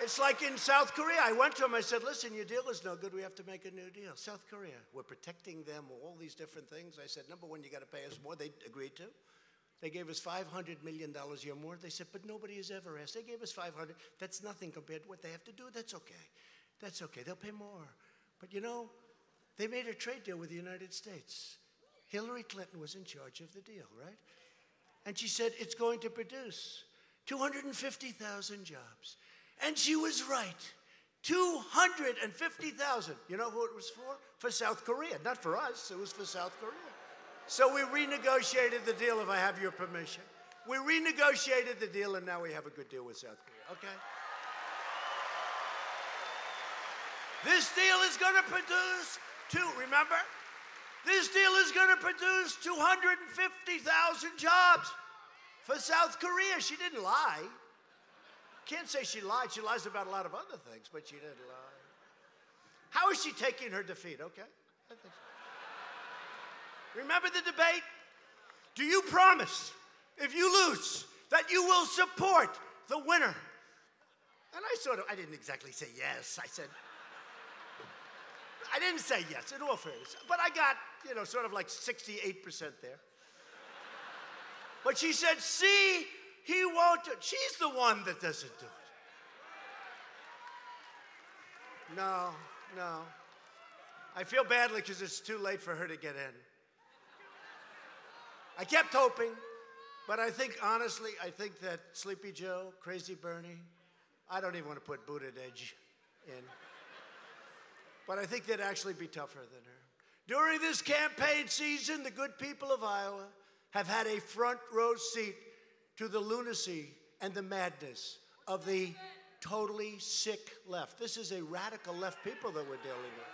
It's like in South Korea. I went to them, I said, listen, your deal is no good. We have to make a new deal. South Korea, we're protecting them, all these different things. I said, number one, you got to pay us more. They agreed to. They gave us $500 million a year more. They said, but nobody has ever asked. They gave us $500. That's nothing compared to what they have to do. That's okay. That's okay. They'll pay more. But you know, they made a trade deal with the United States. Hillary Clinton was in charge of the deal, right? And she said, it's going to produce 250,000 jobs. And she was right. 250,000. You know who it was for? For South Korea. Not for us. It was for South Korea. So we renegotiated the deal, if I have your permission. We renegotiated the deal, and now we have a good deal with South Korea. Okay? This deal is going to produce remember? This deal is going to produce 250,000 jobs for South Korea. She didn't lie. Can't say she lied. She lies about a lot of other things, but she didn't lie. How is she taking her defeat? Okay. I think so. Remember the debate? Do you promise, if you lose, that you will support the winner? And I didn't exactly say yes. I didn't say yes, in all fairness. But I got, sort of like 68% there. But she said, see, he won't do it. She's the one that doesn't do it. No. I feel badly because it's too late for her to get in. I kept hoping, but honestly, I think that Sleepy Joe, Crazy Bernie, I don't even want to put Buttigieg in. But I think they'd actually be tougher than her. During this campaign season, the good people of Iowa have had a front row seat to the lunacy and the madness of the totally sick left. This is a radical left people that we're dealing with.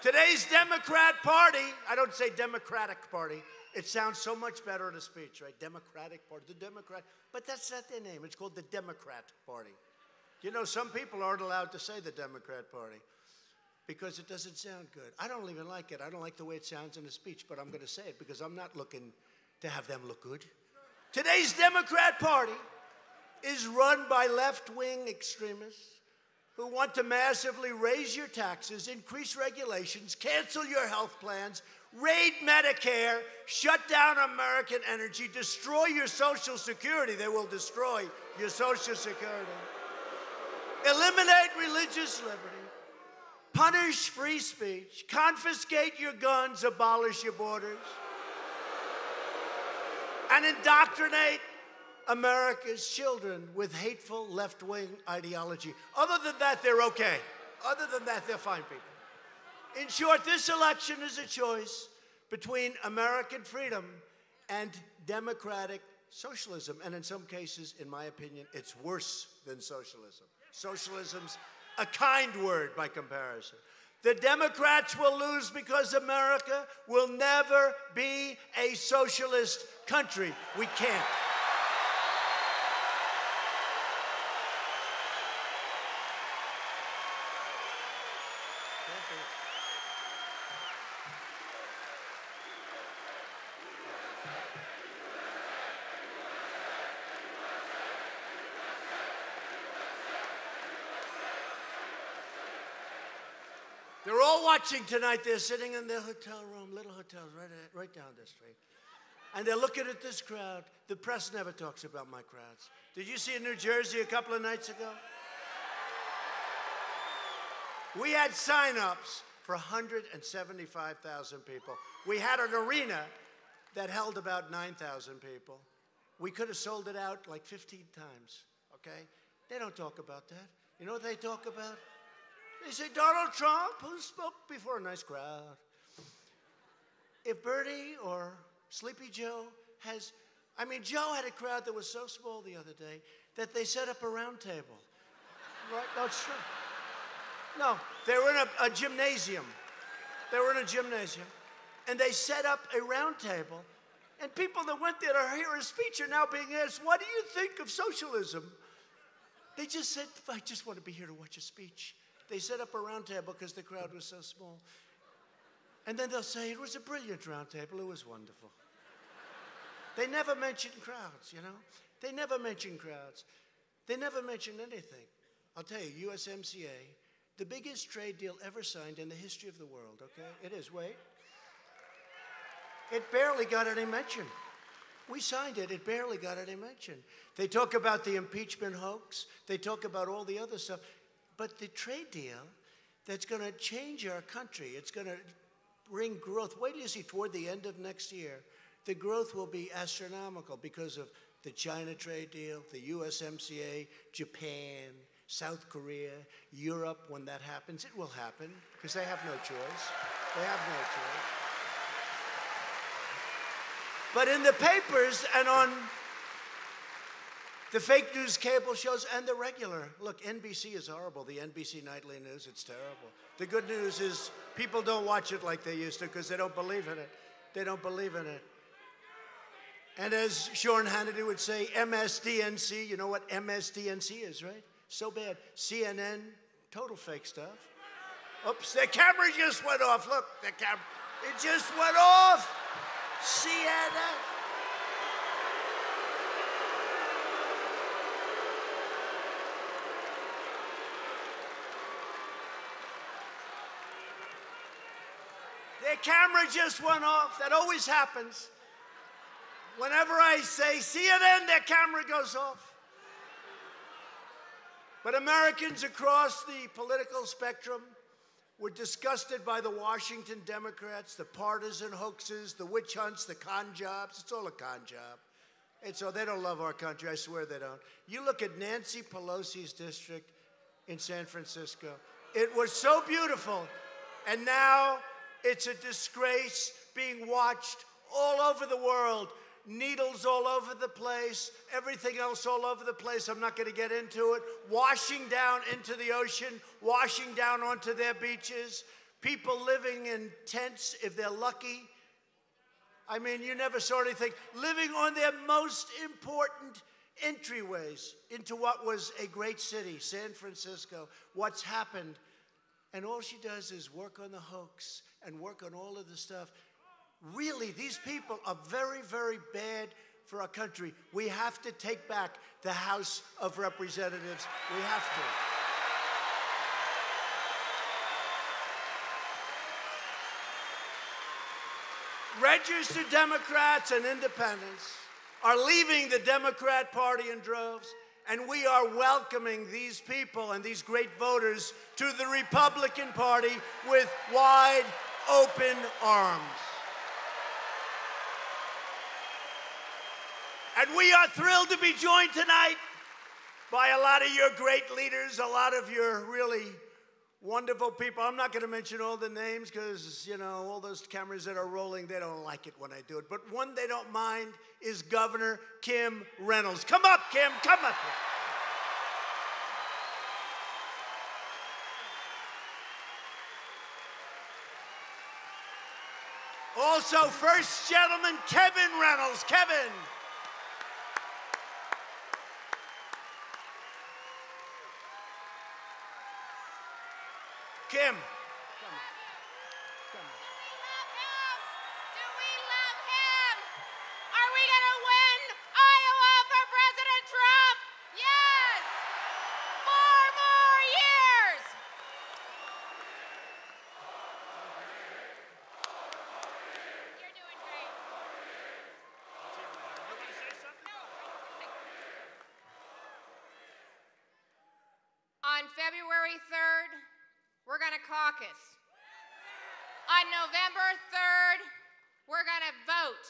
Today's Democrat Party, I don't say Democratic Party, it sounds so much better in a speech, right? Democratic Party, the Democrat, but that's not their name. It's called the Democrat Party. Some people aren't allowed to say the Democrat Party because it doesn't sound good. I don't even like it. I don't like the way it sounds in a speech, but I'm going to say it because I'm not looking to have them look good. Today's Democrat Party is run by left-wing extremists who want to massively raise your taxes, increase regulations, cancel your health plans, raid Medicare, shut down American energy, destroy your Social Security. They will destroy your Social Security. Eliminate religious liberty. Punish free speech. Confiscate your guns. Abolish your borders. And indoctrinate America's children with hateful left-wing ideology. Other than that, they're okay. Other than that, they're fine people. In short, this election is a choice between American freedom and democratic socialism. And in some cases, in my opinion, it's worse than socialism. Socialism's a kind word by comparison. The Democrats will lose because America will never be a socialist country. We can't. They're all watching tonight. They're sitting in their hotel room, little hotels right down the street. And they're looking at this crowd. The press never talks about my crowds. Did you see in New Jersey a couple of nights ago? We had sign-ups for 175,000 people. We had an arena that held about 9,000 people. We could have sold it out like 15 times, okay? They don't talk about that. You know what they talk about? They say, Donald Trump, who spoke before a nice crowd. If Bernie or Sleepy Joe Joe had a crowd that was so small the other day that they set up a round table. Right? No, it's true. No, they were in a gymnasium. They were in a gymnasium. And they set up a round table. And people that went there to hear his speech are now being asked, what do you think of socialism? They just said, I just want to be here to watch a speech. They set up a round table because the crowd was so small. And then they'll say, it was a brilliant round table. It was wonderful. They never mention crowds, They never mention crowds. They never mention anything. I'll tell you, USMCA, the biggest trade deal ever signed in the history of the world, okay? It is, wait. It barely got any mention. We signed it, it barely got any mention. They talk about the impeachment hoax, they talk about all the other stuff, but the trade deal that's gonna change our country, it's gonna bring growth. Wait till you see toward the end of next year, the growth will be astronomical because of the China trade deal, the USMCA, Japan, South Korea, Europe. When that happens, it will happen because they have no choice. They have no choice. But in the papers and on the fake news cable shows and the regular, look, NBC is horrible. The NBC nightly news, it's terrible. The good news is people don't watch it like they used to because they don't believe in it. They don't believe in it. And as Sean Hannity would say, MSDNC, you know what MSDNC is, right? So bad. CNN, total fake stuff. Oops, the camera just went off. Look, the camera, it just went off. CNN. The camera just went off. That always happens. Whenever I say CNN, their camera goes off. But Americans across the political spectrum were disgusted by the Washington Democrats, the partisan hoaxes, the witch hunts, the con jobs. It's all a con job. And so they don't love our country. I swear they don't. You look at Nancy Pelosi's district in San Francisco. It was so beautiful. And now it's a disgrace being watched all over the world. Needles all over the place, everything else all over the place. I'm not going to get into it. Washing down into the ocean, washing down onto their beaches. People living in tents if they're lucky. I mean, you never saw anything. Living on their most important entryways into what was a great city, San Francisco. What's happened? And all she does is work on the hoax and work on all of the stuff. Really, these people are very, very bad for our country. We have to take back the House of Representatives. We have to. Registered Democrats and independents are leaving the Democrat Party in droves, and we are welcoming these people and these great voters to the Republican Party with wide open arms. And we are thrilled to be joined tonight by a lot of your great leaders, a lot of your really wonderful people. I'm not going to mention all the names because, you know, all those cameras that are rolling, they don't like it when I do it. But one they don't mind is Governor Kim Reynolds. Come up, Kim, come up here. Also, First Gentleman Kevin Reynolds. Kevin. Kim. Come on. Do we love him? Are we going to win Iowa for President Trump? Yes! 4 more years! You're doing great. You want to say something? No. On February 3rd, we're going to caucus. On November 3rd, we're going to vote.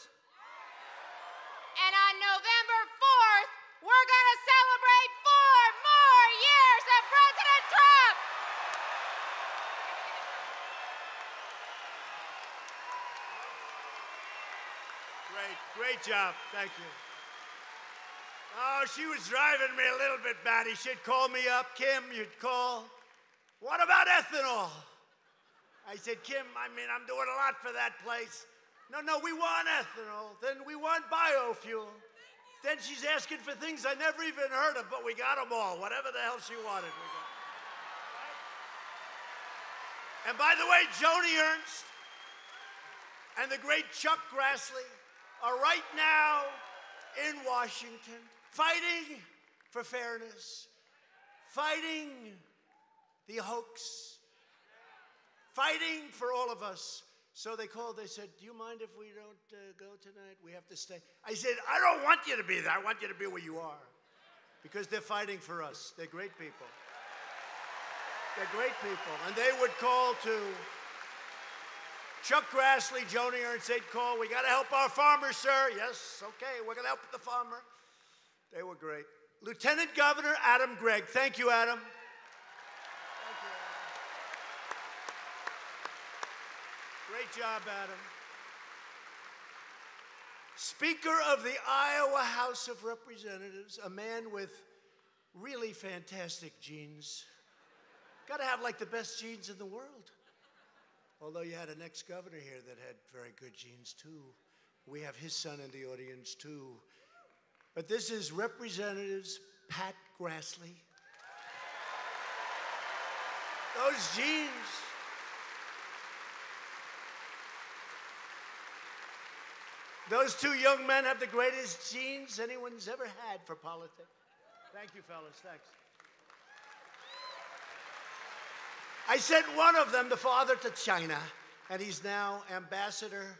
And on November 4th, we're going to celebrate 4 more years of President Trump. Great job. Thank you. Oh, she was driving me a little bit batty. She'd call me up. Kim, you'd call. What about ethanol? I said, Kim, I mean, I'm doing a lot for that place. No, we want ethanol. Then we want biofuel. Then she's asking for things I never even heard of, but we got them all. Whatever the hell she wanted, we got. And by the way, Joni Ernst and the great Chuck Grassley are right now in Washington fighting for fairness, fighting the hoax, fighting for all of us. So they called, they said, do you mind if we don't go tonight? We have to stay. I said, I don't want you to be there. I want you to be where you are. Because they're fighting for us. They're great people. They're great people. And they would call to Chuck Grassley, Joni Ernst, they'd call, we got to help our farmers, sir. Yes, okay, we're going to help the farmer. They were great. Lieutenant Governor Adam Gregg. Thank you, Adam. Thank you, Adam. Great job, Adam. Speaker of the Iowa House of Representatives, a man with really fantastic genes. Got to have like the best genes in the world. Although you had an ex-governor here that had very good genes too. We have his son in the audience too. But this is Representatives Pat Grassley. Those genes. Those two young men have the greatest genes anyone's ever had for politics. Thank you, fellas. Thanks. I sent one of them, the father, to China, and he's now ambassador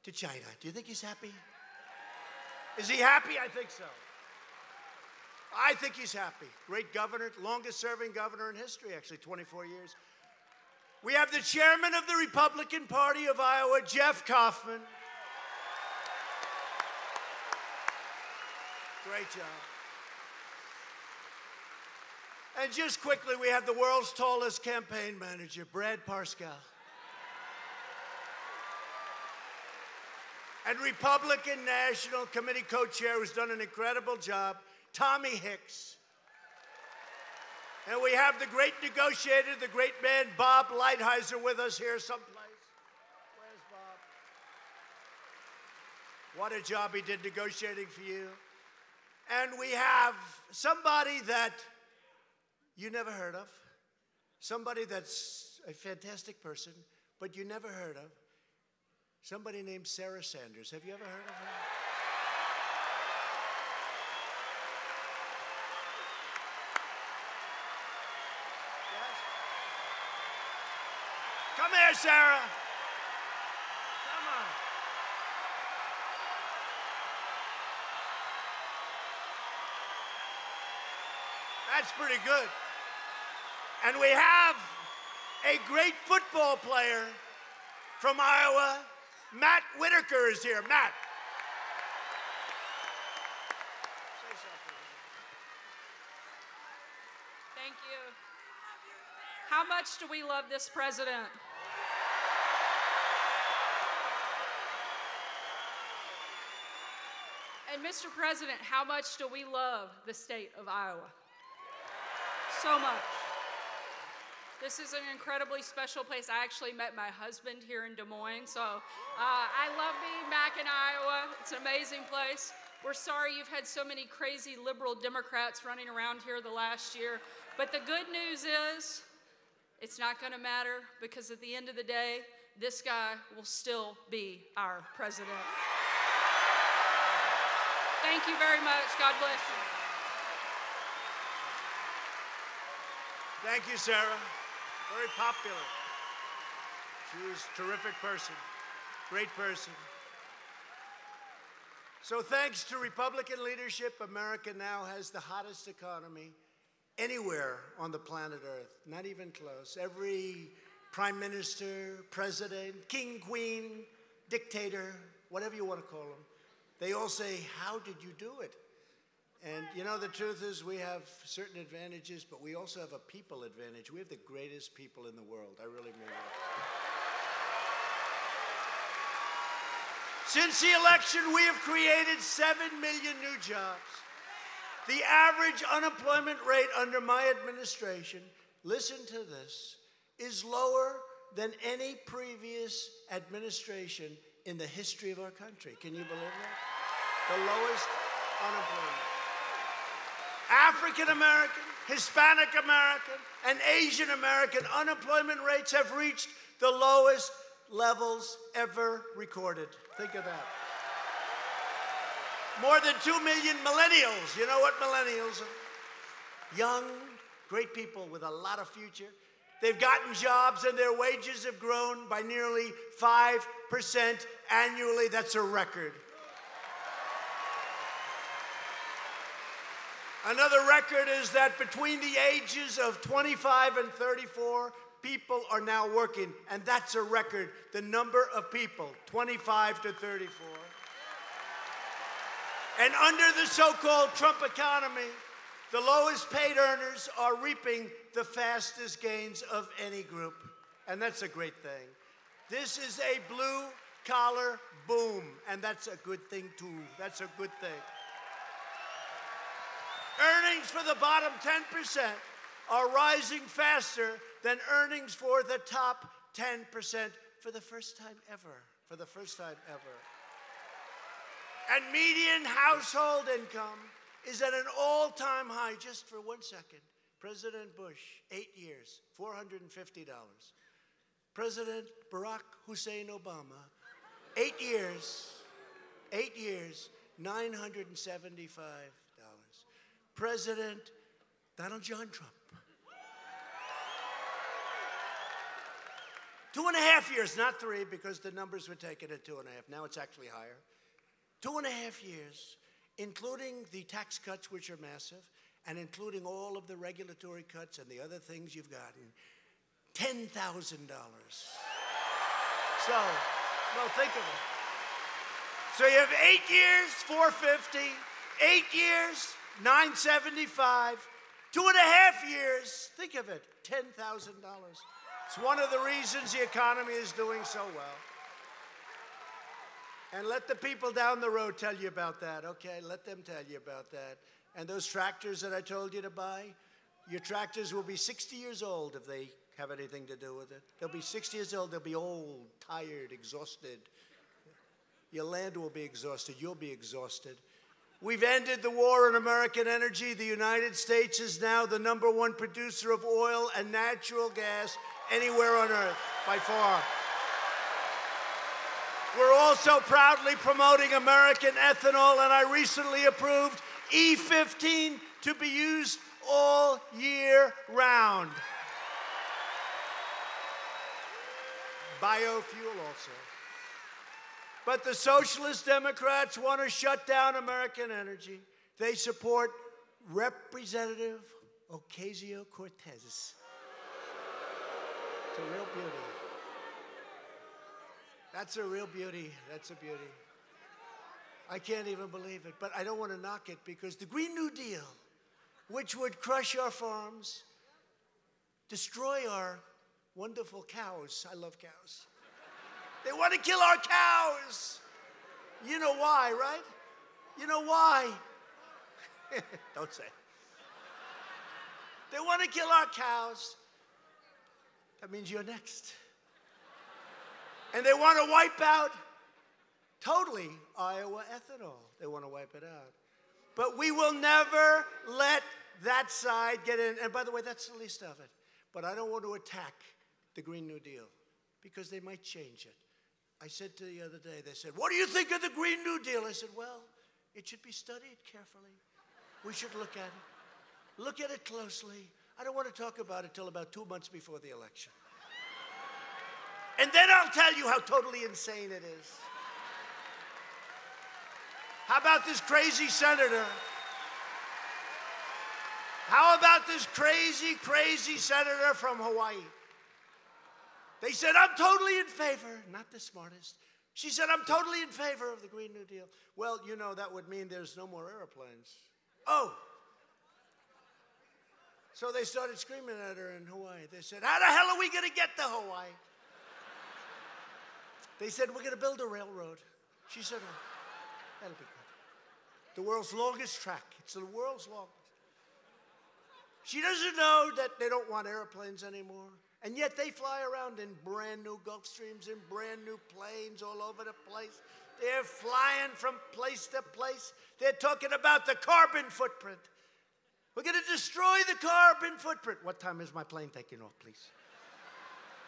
to China. Do you think he's happy? Is he happy? I think so. I think he's happy. Great governor, longest-serving governor in history, actually, 24 years. We have the chairman of the Republican Party of Iowa, Jeff Kaufman. Great job. And just quickly, we have the world's tallest campaign manager, Brad Parscale. And Republican National Committee co-chair, who's done an incredible job, Tommy Hicks. And we have the great negotiator, the great man, Bob Lighthizer, with us here someplace. Where's Bob? What a job he did negotiating for you. And we have somebody that you never heard of, somebody that's a fantastic person, but you never heard of, somebody named Sarah Sanders. Have you ever heard of her? Yes? Come here, Sarah. Come on. That's pretty good. And we have a great football player from Iowa. Matt Whitaker is here. Matt. Say something. Thank you. How much do we love this president? And Mr. President, how much do we love the state of Iowa? So much. This is an incredibly special place. I actually met my husband here in Des Moines, so I love being back in Iowa. It's an amazing place. We're sorry you've had so many crazy liberal Democrats running around here the last year, but the good news is it's not going to matter, because at the end of the day, this guy will still be our president. Thank you very much. God bless you. Thank you, Sarah. Very popular. She was a terrific person, great person. So thanks to Republican leadership, America now has the hottest economy anywhere on the planet Earth, not even close. Every prime minister, president, king, queen, dictator, whatever you want to call them, they all say, how did you do it? And you know, the truth is we have certain advantages, but we also have a people advantage. We have the greatest people in the world. I really mean that. Since the election, we have created 7 million new jobs. The average unemployment rate under my administration, listen to this, is lower than any previous administration in the history of our country. Can you believe that? The lowest unemployment. African American, Hispanic American, and Asian American unemployment rates have reached the lowest levels ever recorded. Think of that. More than 2 million millennials. You know what millennials are? Young, great people with a lot of future. They've gotten jobs and their wages have grown by nearly 5% annually. That's a record. Another record is that between the ages of 25 and 34, people are now working, and that's a record, the number of people, 25 to 34. And under the so-called Trump economy, the lowest paid earners are reaping the fastest gains of any group, and that's a great thing. This is a blue-collar boom, and that's a good thing, too. That's a good thing. Earnings for the bottom 10% are rising faster than earnings for the top 10% for the first time ever. For the first time ever. And median household income is at an all-time high. Just for 1 second, President Bush, 8 years, $450. President Barack Hussein Obama, 8 years, $975. President Donald John Trump, 2.5 years, not 3, because the numbers were taken at 2.5. Now it's actually higher. 2.5 years, including the tax cuts, which are massive, and including all of the regulatory cuts and the other things you've gotten, $10,000. So, no, think of it. So you have 8 years, $450, 8 years, $975, 2.5 years, think of it, $10,000. It's one of the reasons the economy is doing so well. And let the people down the road tell you about that, okay? Let them tell you about that. And those tractors that I told you to buy, your tractors will be 60 years old if they have anything to do with it. They'll be 60 years old, they'll be old, tired, exhausted. Your land will be exhausted, you'll be exhausted. We've ended the war on American energy. The United States is now the #1 producer of oil and natural gas anywhere on earth, by far. We're also proudly promoting American ethanol, and I recently approved E15 to be used all year round. Biofuel also. But the Socialist Democrats want to shut down American energy. They support Representative Ocasio-Cortez. It's a real beauty. That's a real beauty. That's a beauty. I can't even believe it, but I don't want to knock it because the Green New Deal, which would crush our farms, destroy our wonderful cows. I love cows. They want to kill our cows. You know why, right? You know why? Don't say. They want to kill our cows. That means you're next. And they want to wipe out totally Iowa ethanol. They want to wipe it out. But we will never let that side get in. And by the way, that's the least of it. But I don't want to attack the Green New Deal because they might change it. I said to the other day, they said, what do you think of the Green New Deal? I said, well, it should be studied carefully. We should look at it. Look at it closely. I don't want to talk about it till about 2 months before the election. And then I'll tell you how totally insane it is. How about this crazy senator? How about this crazy, crazy senator from Hawaii? They said, I'm totally in favor. Not the smartest. She said, I'm totally in favor of the Green New Deal. Well, you know, that would mean there's no more airplanes. Oh. So they started screaming at her in Hawaii. They said, how the hell are we going to get to Hawaii? They said, we're going to build a railroad. She said, oh, that'll be good. The world's longest track. It's the world's longest. She doesn't know that they don't want airplanes anymore. And yet they fly around in brand new Gulfstreams, in brand new planes all over the place. They're flying from place to place. They're talking about the carbon footprint. We're going to destroy the carbon footprint. What time is my plane taking off, please?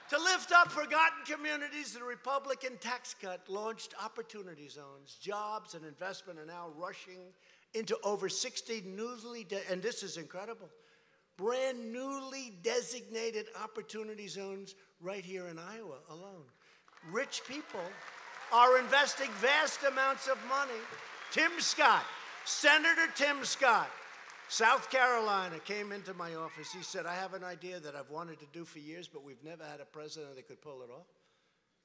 To lift up forgotten communities, the Republican tax cut launched opportunity zones. Jobs and investment are now rushing into over 60 newly, and this is incredible, brand newly designated opportunity zones right here in Iowa alone. Rich people are investing vast amounts of money. Tim Scott, Senator Tim Scott, South Carolina, came into my office. He said, I have an idea that I've wanted to do for years, but we've never had a president that could pull it off.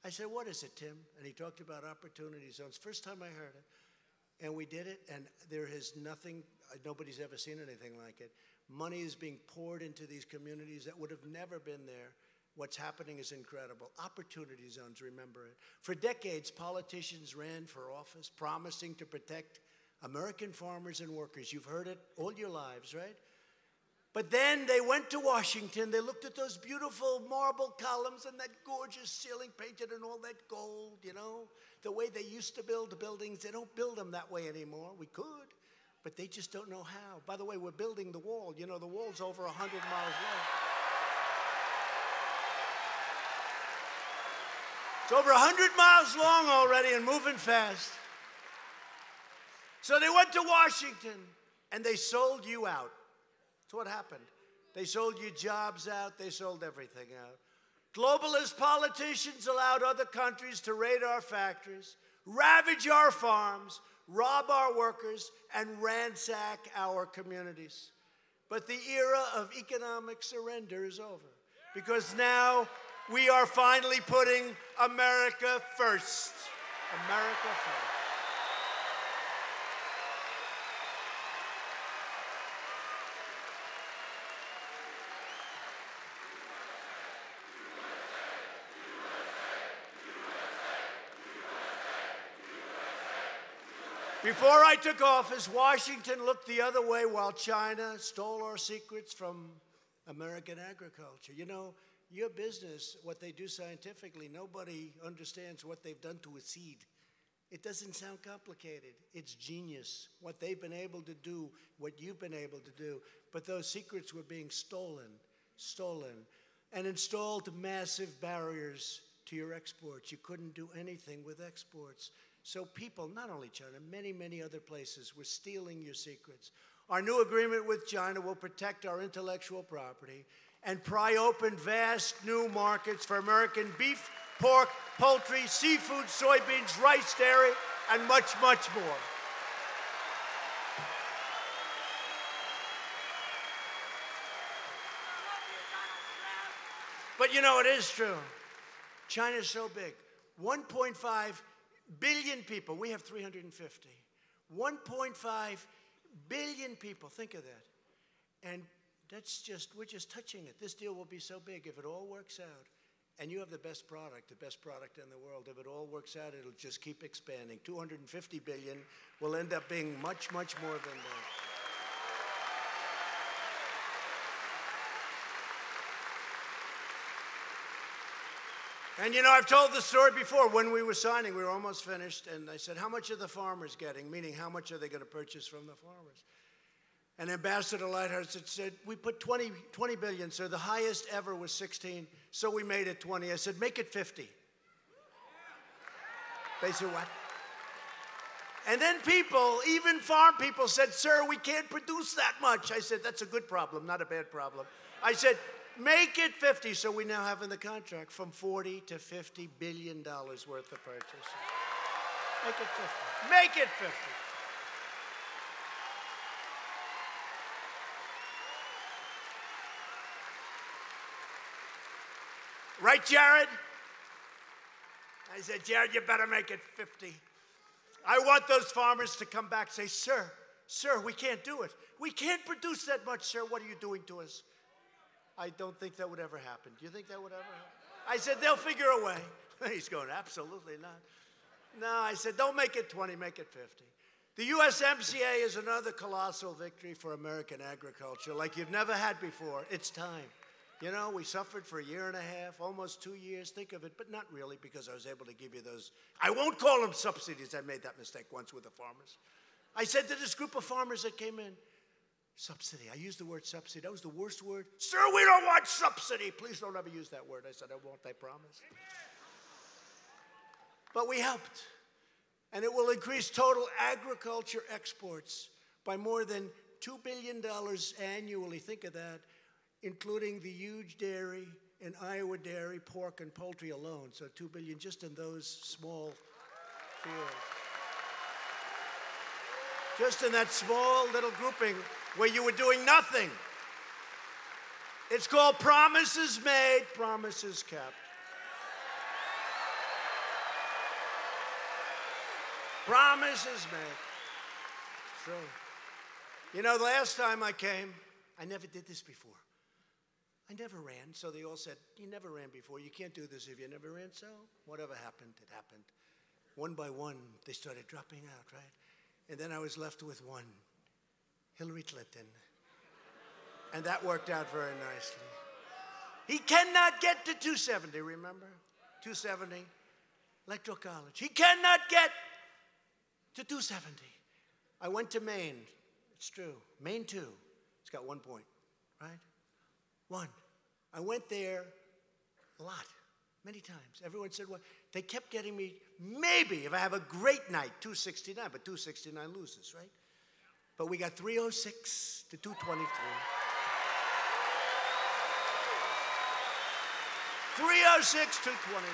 I said, what is it, Tim? And he talked about opportunity zones. First time I heard it. And we did it, and there is nothing, nobody's ever seen anything like it. Money is being poured into these communities that would have never been there. What's happening is incredible. Opportunity zones, remember it. For decades, politicians ran for office promising to protect American farmers and workers. You've heard it all your lives, right? But then they went to Washington. They looked at those beautiful marble columns and that gorgeous ceiling painted in all that gold, you know, the way they used to build the buildings. They don't build them that way anymore. We could, but they just don't know how. By the way, we're building the wall. You know, the wall's over 100 miles long. It's over 100 miles long already and moving fast. So they went to Washington and they sold you out. That's what happened. They sold you jobs out. They sold everything out. Globalist politicians allowed other countries to raid our factories, ravage our farms, rob our workers, and ransack our communities. But the era of economic surrender is over because now we are finally putting America first. America first. Before I took office, Washington looked the other way while China stole our secrets from American agriculture. You know, your business, what they do scientifically, nobody understands what they've done to a seed. It doesn't sound complicated. It's genius, what they've been able to do, what you've been able to do. But those secrets were being stolen, and installed massive barriers to your exports. You couldn't do anything with exports. So people, not only China, many, many other places were stealing your secrets. Our new agreement with China will protect our intellectual property and pry open vast new markets for American beef, pork, poultry, seafood, soybeans, rice, dairy, and much, much more. But you know, it is true. China's so big. 1.5 billion people. We have 350. 1.5 billion people. Think of that. And we're just touching it. This deal will be so big if it all works out. And you have the best product in the world. If it all works out, it'll just keep expanding. 250 billion will end up being much, much more than that. And you know, I've told the story before. When we were signing, we were almost finished, and I said, how much are the farmers getting? Meaning, how much are they going to purchase from the farmers? And Ambassador Lighthurst had said, we put 20 billion, so the highest ever was 16, so we made it 20. I said, make it 50. They said, what? And then people, even farm people, said, sir, we can't produce that much. I said, that's a good problem, not a bad problem. I said, make it 50, so we now have in the contract from 40 to $50 billion worth of purchases. Make it 50. Make it 50. Right, Jared? I said, Jared, you better make it 50. I want those farmers to come back and say, sir, we can't do it. We can't produce that much, sir. What are you doing to us? I don't think that would ever happen. Do you think that would ever happen? I said, they'll figure a way. He's going, absolutely not. No, I said, don't make it 20, make it 50. The USMCA is another colossal victory for American agriculture like you've never had before. It's time. You know, we suffered for a year and a half, almost 2 years. Think of it, but not really, because I was able to give you those. I won't call them subsidies. I made that mistake once with the farmers. I said to this group of farmers that came in, subsidy. I used the word subsidy. That was the worst word. Sir, we don't want subsidy. Please don't ever use that word. I said, I won't, I promise. But we helped. And it will increase total agriculture exports by more than $2 billion annually. Think of that. including the huge dairy in Iowa dairy, pork, and poultry alone. So $2 billion just in those small fields. Just in that small little grouping where you were doing nothing. It's called promises made, promises kept. Promises made. It's true. You know, the last time I came, I never did this before. I never ran, so they all said, you never ran before. You can't do this if you never ran. So whatever happened, it happened. One by one, they started dropping out, right? And then I was left with one, Hillary Clinton. And that worked out very nicely. He cannot get to 270, remember? 270, Electoral College. He cannot get to 270. I went to Maine. It's true. Maine 2. It's got 1 point, right? 1. I went there a lot, many times. Everyone said, well, they kept getting me, maybe, if I have a great night, 269, but 269 loses, right? But we got 306 to 223. 306 to 223.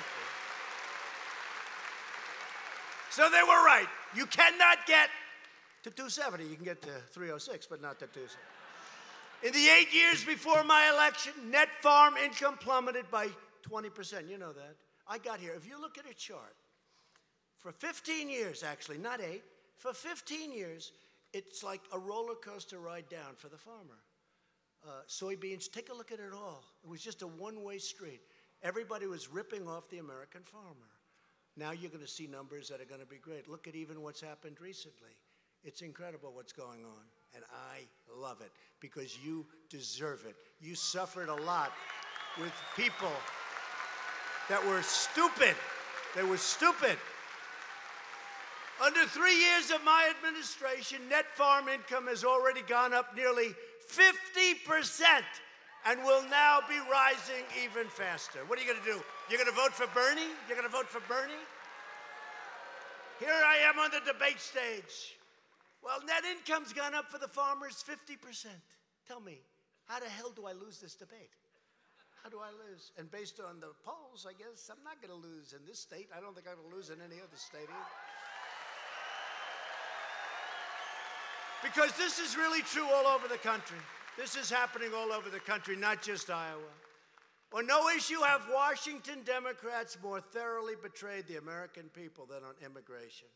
So they were right. You cannot get to 270. You can get to 306, but not to 270. In the 8 years before my election, net farm income plummeted by 20%. You know that. I got here. If you look at a chart, for 15 years, actually, not 8, for 15 years, it's like a roller coaster ride down for the farmer. Soybeans, take a look at it all. It was just a one-way street. Everybody was ripping off the American farmer. Now you're going to see numbers that are going to be great. Look at even what's happened recently. It's incredible what's going on, and I love it because you deserve it. You suffered a lot with people that were stupid. They were stupid. Under 3 years of my administration, net farm income has already gone up nearly 50% and will now be rising even faster. What are you going to do? You're going to vote for Bernie? You're going to vote for Bernie? Here I am on the debate stage. Well, net income's gone up for the farmers 50%. Tell me, how the hell do I lose this debate? How do I lose? And based on the polls, I guess I'm not going to lose in this state. I don't think I will lose in any other state either. Because this is really true all over the country. This is happening all over the country, not just Iowa. On no issue have Washington Democrats more thoroughly betrayed the American people than on immigration.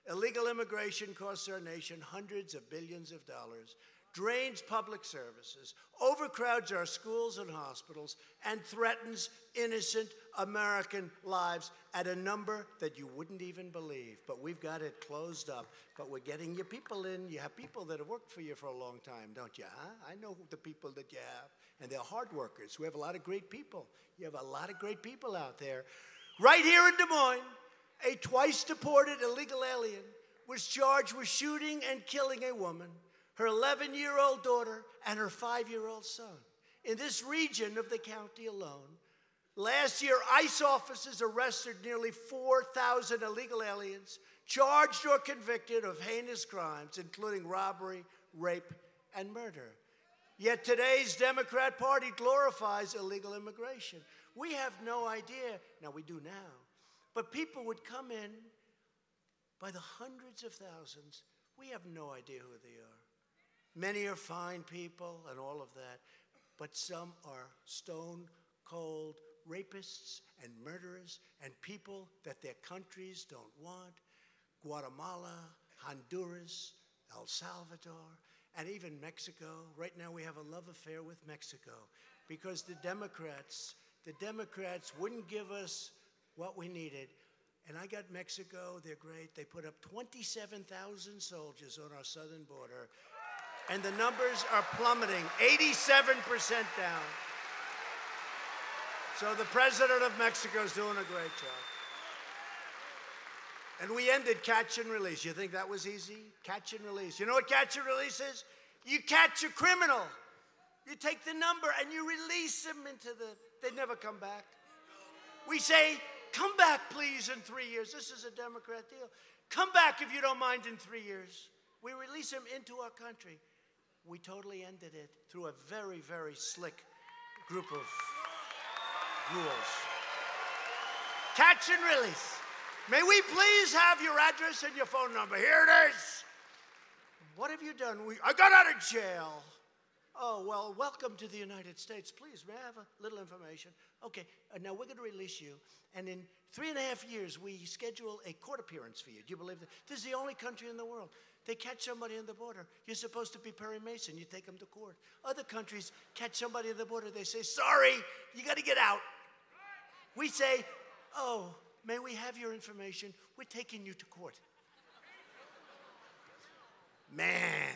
Illegal immigration costs our nation hundreds of billions of dollars, drains public services, overcrowds our schools and hospitals, and threatens innocent American lives at a number that you wouldn't even believe. But we've got it closed up. But we're getting your people in. You have people that have worked for you for a long time, don't you? Huh? I know the people that you have, and they're hard workers. We have a lot of great people. You have a lot of great people out there. Right here in Des Moines, a twice-deported illegal alien was charged with shooting and killing a woman, her 11-year-old daughter, and her 5-year-old son. In this region of the county alone, last year, ICE officers arrested nearly 4,000 illegal aliens, charged or convicted of heinous crimes, including robbery, rape, and murder. Yet today's Democrat Party glorifies illegal immigration. We have no idea. Now, we do now. But people would come in by the hundreds of thousands. We have no idea who they are. Many are fine people and all of that, but some are stone-cold rapists and murderers and people that their countries don't want. Guatemala, Honduras, El Salvador, and even Mexico. Right now we have a love affair with Mexico because the Democrats wouldn't give us what we needed. And I got Mexico, they're great. They put up 27,000 soldiers on our southern border. And the numbers are plummeting, 87% down. So the president of Mexico is doing a great job. And we ended catch and release. You think that was easy? Catch and release. You know what catch and release is? You catch a criminal. You take the number and you release them they never come back. We say, come back, please, in 3 years. This is a Democrat deal. Come back if you don't mind in 3 years. We release them into our country. We totally ended it through a very, very slick group of rules. Catch and release. May we please have your address and your phone number? Here it is. What have you done? I got out of jail. Oh, well, welcome to the United States. Please, may I have a little information? Okay, now we're going to release you. And in 3.5 years, we schedule a court appearance for you. Do you believe that? This is the only country in the world. They catch somebody on the border. You're supposed to be Perry Mason. You take them to court. Other countries catch somebody on the border. They say, sorry, you got to get out. We say, oh, may we have your information? We're taking you to court. Man.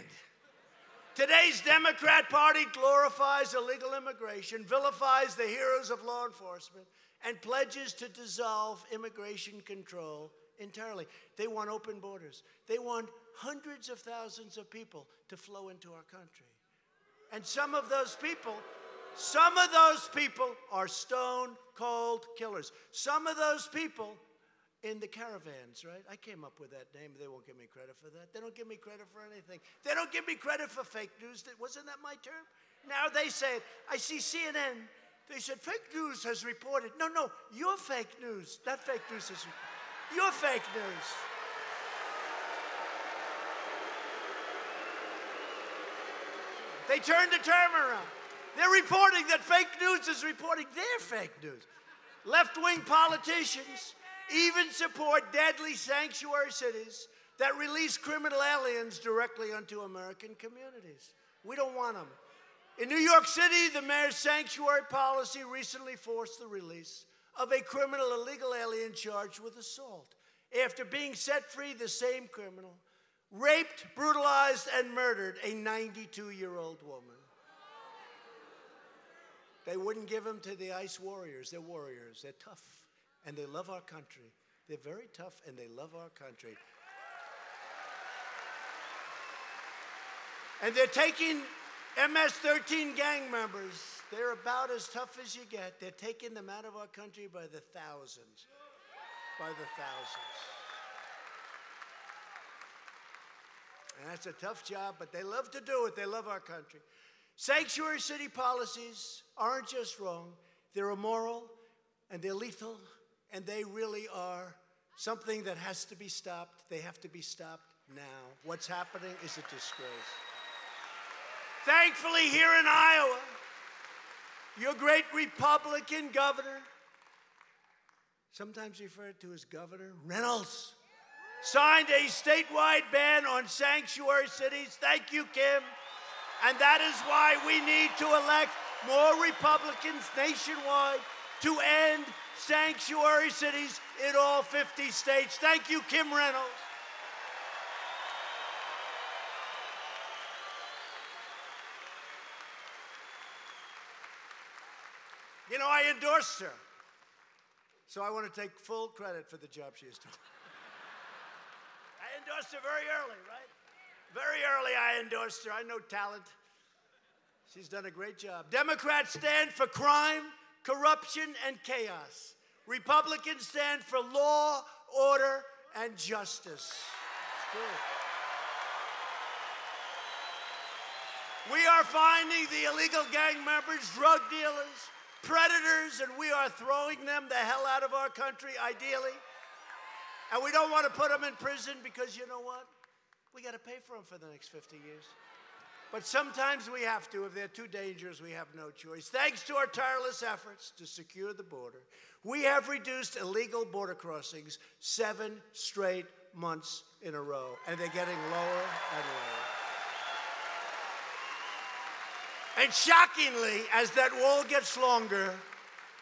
Today's Democrat Party glorifies illegal immigration, vilifies the heroes of law enforcement, and pledges to dissolve immigration control entirely. They want open borders. They want hundreds of thousands of people to flow into our country. And some of those people are stone cold killers. Some of those people in the caravans, right? I came up with that name. They won't give me credit for that. They don't give me credit for anything. They don't give me credit for fake news. Wasn't that my term? Now they say it. I see CNN. They said fake news has reported. No, you're fake news. That fake news is you're fake news. They turned the term around. They're reporting that fake news is reporting their fake news. Left-wing politicians even support deadly sanctuary cities that release criminal aliens directly onto American communities. We don't want them. In New York City, the mayor's sanctuary policy recently forced the release of a criminal illegal alien charged with assault. After being set free, the same criminal raped, brutalized, and murdered a 92-year-old woman. They wouldn't give him to the ICE warriors. They're warriors. They're tough, and they love our country. They're very tough, and they love our country. And they're taking MS-13 gang members. They're about as tough as you get. They're taking them out of our country by the thousands. By the thousands. And that's a tough job, but they love to do it. They love our country. Sanctuary city policies aren't just wrong. They're immoral, and they're lethal, and they really are something that has to be stopped. They have to be stopped now. What's happening is a disgrace. Thankfully, here in Iowa, your great Republican governor, sometimes referred to as Governor Reynolds, signed a statewide ban on sanctuary cities. Thank you, Kim. And that is why we need to elect more Republicans nationwide to end sanctuary cities in all 50 states. Thank you, Kim Reynolds. You know, I endorsed her. So I want to take full credit for the job she has done. I endorsed her very early, right? Very early I endorsed her. I know talent. She's done a great job. Democrats stand for crime, corruption, and chaos. Republicans stand for law, order, and justice. It's true. We are finding the illegal gang members, drug dealers, predators, and we are throwing them the hell out of our country, ideally. And we don't want to put them in prison because, you know what? We got to pay for them for the next 50 years. But sometimes we have to. If they're too dangerous, we have no choice. Thanks to our tireless efforts to secure the border, we have reduced illegal border crossings 7 straight months in a row, and they're getting lower and lower. And shockingly, as that wall gets longer,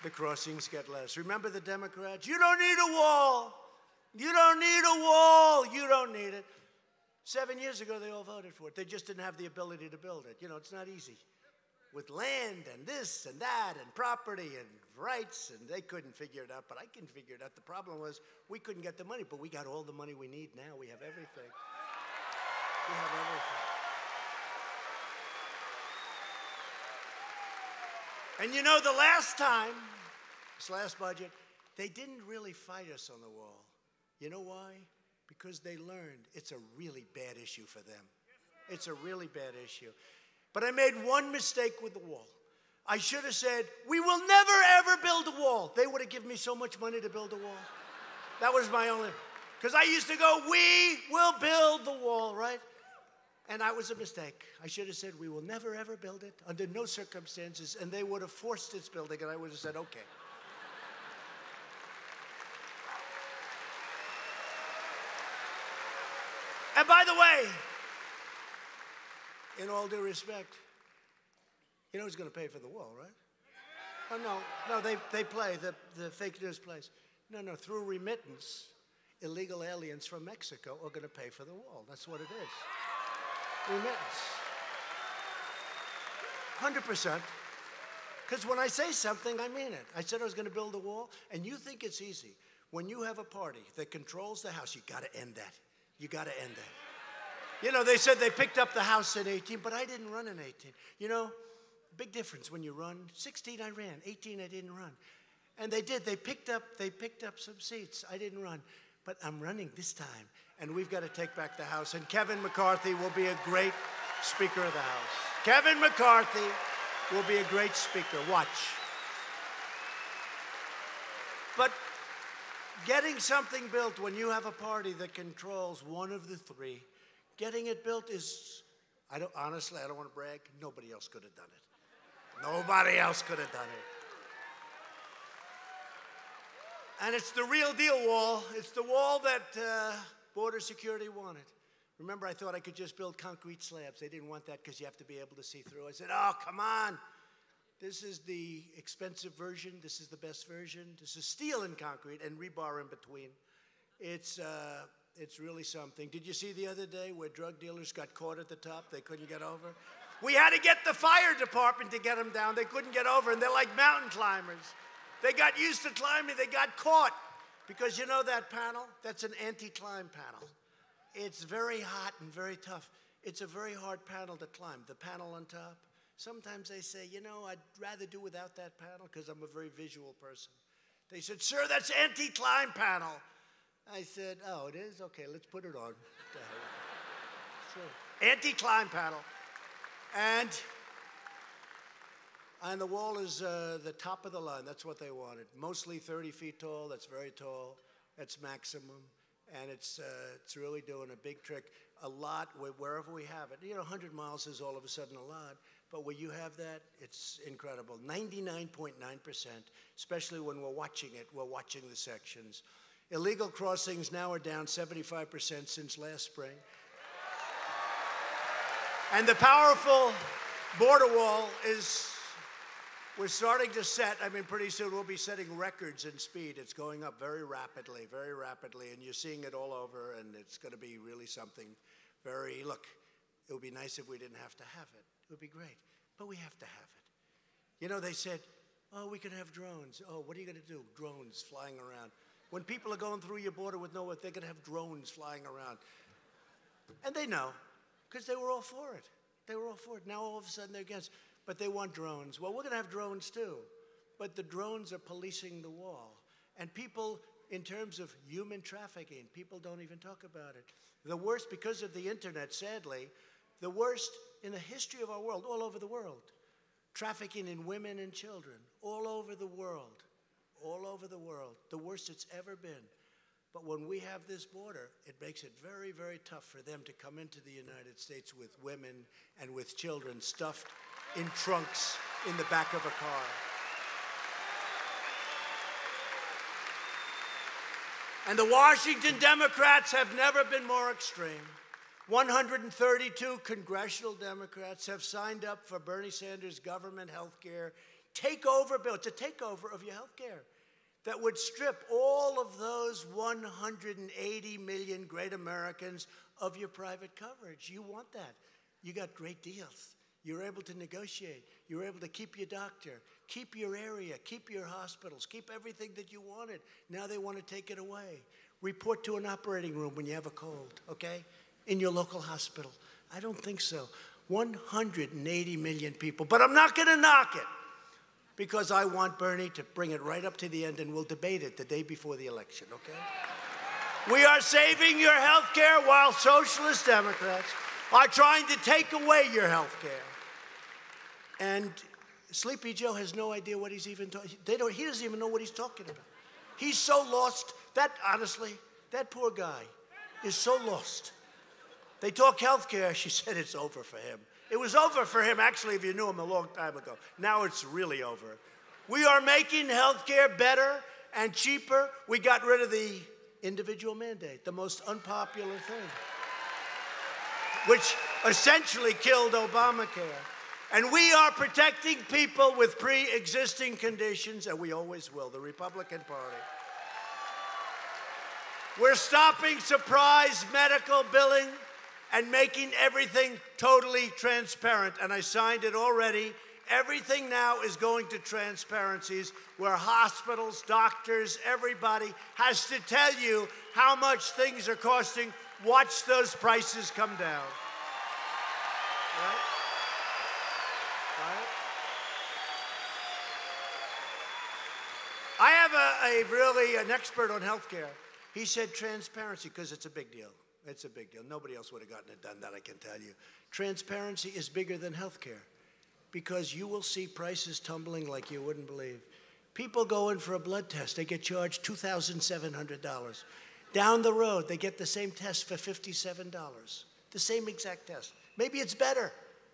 the crossings get less. Remember the Democrats? You don't need a wall. You don't need a wall. You don't need it. 7 years ago, they all voted for it. They just didn't have the ability to build it. You know, it's not easy. With land and this and that and property and rights, and they couldn't figure it out, but I can figure it out. The problem was we couldn't get the money, but we got all the money we need now. We have everything. We have everything. And you know, the last time, this last budget, they didn't really fight us on the wall. You know why? Because they learned it's a really bad issue for them. It's a really bad issue. But I made one mistake with the wall. I should have said, we will never, ever build a wall. They would have given me so much money to build a wall. That was my only, because I used to go, we will build the wall, right? And that was a mistake. I should have said, we will never, ever build it under no circumstances. And they would have forced its building, and I would have said, okay. And by the way, in all due respect, you know who's going to pay for the wall, right? Oh, no, they play, the fake news plays. No, through remittance, illegal aliens from Mexico are going to pay for the wall. That's what it is. Remittance. 100%. Because when I say something, I mean it. I said I was going to build a wall, and you think it's easy. When you have a party that controls the House, you got to end that. You got to end that. You know, they said they picked up the House in 18, but I didn't run in 18. You know, big difference when you run. 16 I ran, 18 I didn't run. And they did. They picked up some seats. I didn't run. But I'm running this time, and we've got to take back the House. And Kevin McCarthy will be a great Speaker of the House. Kevin McCarthy will be a great Speaker. Watch. But getting something built when you have a party that controls one of the three, getting it built is, honestly, I don't want to brag, nobody else could have done it. Nobody else could have done it. And it's the real deal wall. It's the wall that border security wanted. Remember, I thought I could just build concrete slabs. They didn't want that because you have to be able to see through. I said, oh, come on. This is the expensive version. This is the best version. This is steel and concrete and rebar in between. It's really something. Did you see the other day where drug dealers got caught at the top? They couldn't get over. We had to get the fire department to get them down. They couldn't get over, and they're like mountain climbers. They got used to climbing. They got caught. Because you know that panel? That's an anti-climb panel. It's very hot and very tough. It's a very hard panel to climb. The panel on top. Sometimes they say, you know, I'd rather do without that panel because I'm a very visual person. They said, sir, that's anti-climb panel. I said, oh, it is? Okay, let's put it on. Sure. Anti-climb panel. And the wall is the top of the line. That's what they wanted. Mostly 30 feet tall. That's very tall. That's maximum. And it's really doing a big trick. A lot, wherever we have it. You know, 100 miles is all of a sudden a lot. But where you have that, it's incredible. 99.9%, especially when we're watching it. We're watching the sections. Illegal crossings now are down 75% since last spring. And the powerful border wall is... We're starting to set, I mean, pretty soon we'll be setting records in speed. It's going up very rapidly, and you're seeing it all over, and it's going to be really something very, look, it would be nice if we didn't have to have it. It would be great, but we have to have it. You know, they said, oh, we can have drones. Oh, what are you going to do? Drones flying around. When people are going through your border with nowhere, they're going to have drones flying around. And they know, because they were all for it. They were all for it. Now all of a sudden they're against. But they want drones. Well, we're going to have drones too. But the drones are policing the wall. And people, in terms of human trafficking, people don't even talk about it. The worst, because of the internet, sadly, the worst in the history of our world, all over the world. Trafficking in women and children, all over the world. All over the world. The worst it's ever been. But when we have this border, it makes it very, very tough for them to come into the United States with women and with children stuffed in trunks in the back of a car. And the Washington Democrats have never been more extreme. 132 congressional Democrats have signed up for Bernie Sanders' government health care takeover bill. It's a takeover of your health care that would strip all of those 180 million great Americans of your private coverage. You want that. You got great deals. You're able to negotiate. You're able to keep your doctor, keep your area, keep your hospitals, keep everything that you wanted. Now they want to take it away. Report to an operating room when you have a cold, okay? In your local hospital. I don't think so. 180 million people. But I'm not going to knock it because I want Bernie to bring it right up to the end and we'll debate it the day before the election, okay? We are saving your health care while socialist Democrats are trying to take away your health care. And Sleepy Joe has no idea what he's even talking. He doesn't even know what he's talking about. He's so lost. Honestly, that poor guy is so lost. They talk health care. She said it's over for him. It was over for him, actually, if you knew him a long time ago. Now it's really over. We are making health care better and cheaper. We got rid of the individual mandate, the most unpopular thing, which essentially killed Obamacare. And we are protecting people with pre-existing conditions, and we always will, the Republican Party. We're stopping surprise medical billing and making everything totally transparent. And I signed it already. Everything now is going to transparencies where hospitals, doctors, everybody has to tell you how much things are costing. Watch those prices come down. Right? Right? I have an expert on healthcare. He said transparency, because it's a big deal. It's a big deal. Nobody else would have gotten it done, that I can tell you. Transparency is bigger than healthcare, because you will see prices tumbling like you wouldn't believe. People go in for a blood test. They get charged $2,700. Down the road, they get the same test for $57. The same exact test. Maybe it's better.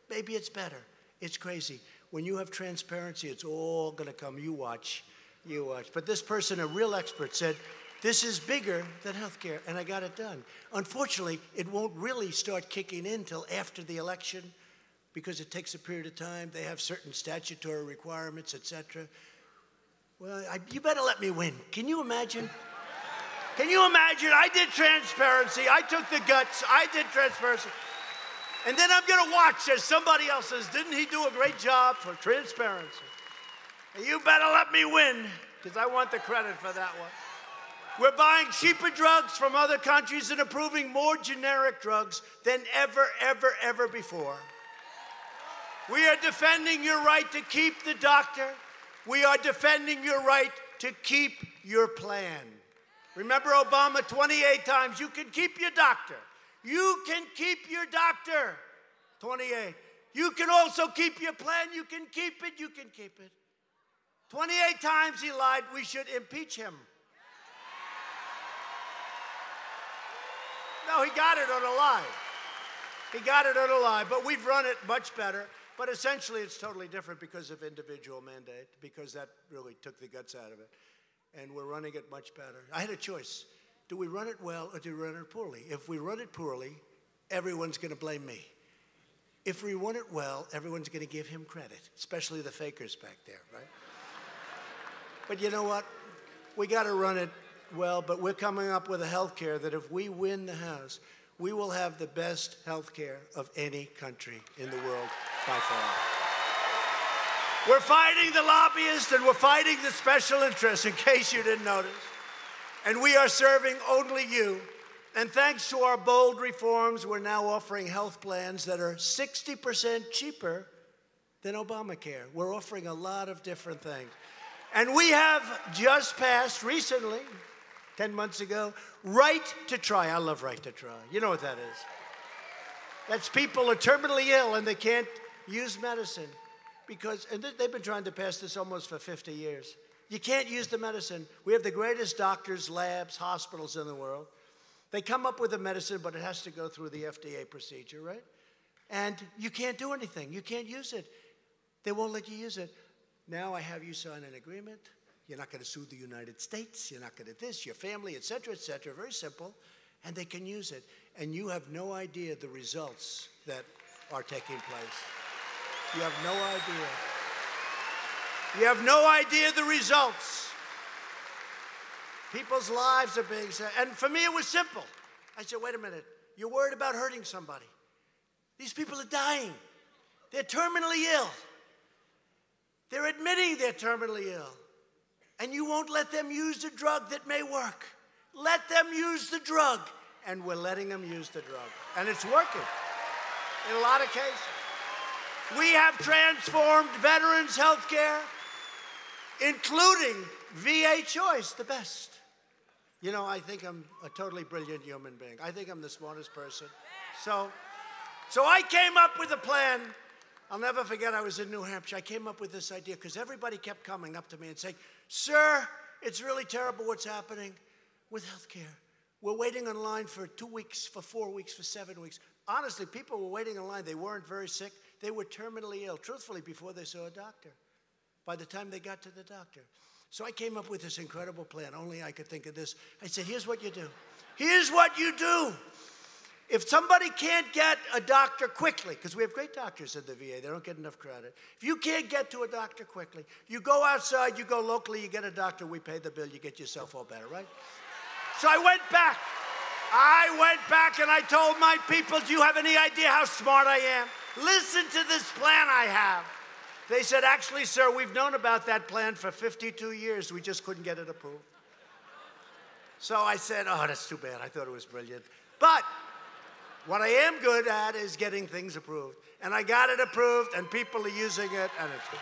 Maybe it's better. It's crazy. When you have transparency, it's all going to come. You watch. You watch. But this person, a real expert, said, this is bigger than healthcare, and I got it done. Unfortunately, it won't really start kicking in till after the election, because it takes a period of time. They have certain statutory requirements, etc. Well, you better let me win. Can you imagine? Can you imagine? I did transparency. I took the guts. I did transparency. And then I'm going to watch as somebody else says, didn't he do a great job for transparency? And you better let me win, because I want the credit for that one. We're buying cheaper drugs from other countries and approving more generic drugs than ever before. We are defending your right to keep the doctor. We are defending your right to keep your plan. Remember Obama 28 times, you can keep your doctor. You can keep your doctor. 28. You can also keep your plan. You can keep it. You can keep it. 28 times he lied. We should impeach him. No, he got it on a lie. He got it on a lie, but we've run it much better. But essentially, it's totally different because of individual mandate, because that really took the guts out of it. And we're running it much better. I had a choice. Do we run it well or do we run it poorly? If we run it poorly, everyone's going to blame me. If we run it well, everyone's going to give him credit, especially the fakers back there, right? But you know what? We got to run it well, but we're coming up with a health care that if we win the House, we will have the best health care of any country in the world by far. We're fighting the lobbyists and we're fighting the special interests, in case you didn't notice. And we are serving only you. And thanks to our bold reforms, we're now offering health plans that are 60% cheaper than Obamacare. We're offering a lot of different things. And we have just passed recently, 10 months ago, right to try. I love right to try. You know what that is. That's people are terminally ill and they can't use medicine because, and they've been trying to pass this almost for 50 years. You can't use the medicine. We have the greatest doctors, labs, hospitals in the world. They come up with a medicine, but it has to go through the FDA procedure, right? And you can't do anything. You can't use it. They won't let you use it. Now I have you sign an agreement. You're not going to sue the United States. You're not going to this, your family, et cetera, very simple. And they can use it. And you have no idea the results that are taking place. You have no idea. You have no idea the results. People's lives are being saved. And for me, it was simple. I said, wait a minute. You're worried about hurting somebody. These people are dying. They're terminally ill. They're admitting they're terminally ill. And you won't let them use the drug that may work. Let them use the drug. And we're letting them use the drug. And it's working in a lot of cases. We have transformed veterans' health care, including VA choice, the best. You know, I think I'm a totally brilliant human being. I think I'm the smartest person. So I came up with a plan I'll never forget, I was in New Hampshire. I came up with this idea because everybody kept coming up to me and saying, sir, it's really terrible what's happening with health care. We're waiting in line for 2 weeks, for 4 weeks, for 7 weeks. Honestly, people were waiting in line. They weren't very sick. They were terminally ill, truthfully, before they saw a doctor, by the time they got to the doctor. So I came up with this incredible plan. Only I could think of this. I said, here's what you do. Here's what you do. If somebody can't get a doctor quickly, because we have great doctors in the VA, they don't get enough credit. If you can't get to a doctor quickly, you go outside, you go locally, you get a doctor, we pay the bill, you get yourself all better, right? So I went back. And I told my people, do you have any idea how smart I am? Listen to this plan I have. They said, actually, sir, we've known about that plan for 52 years. We just couldn't get it approved. So I said, oh, that's too bad. I thought it was brilliant. But what I am good at is getting things approved. And I got it approved, and people are using it, and it's good.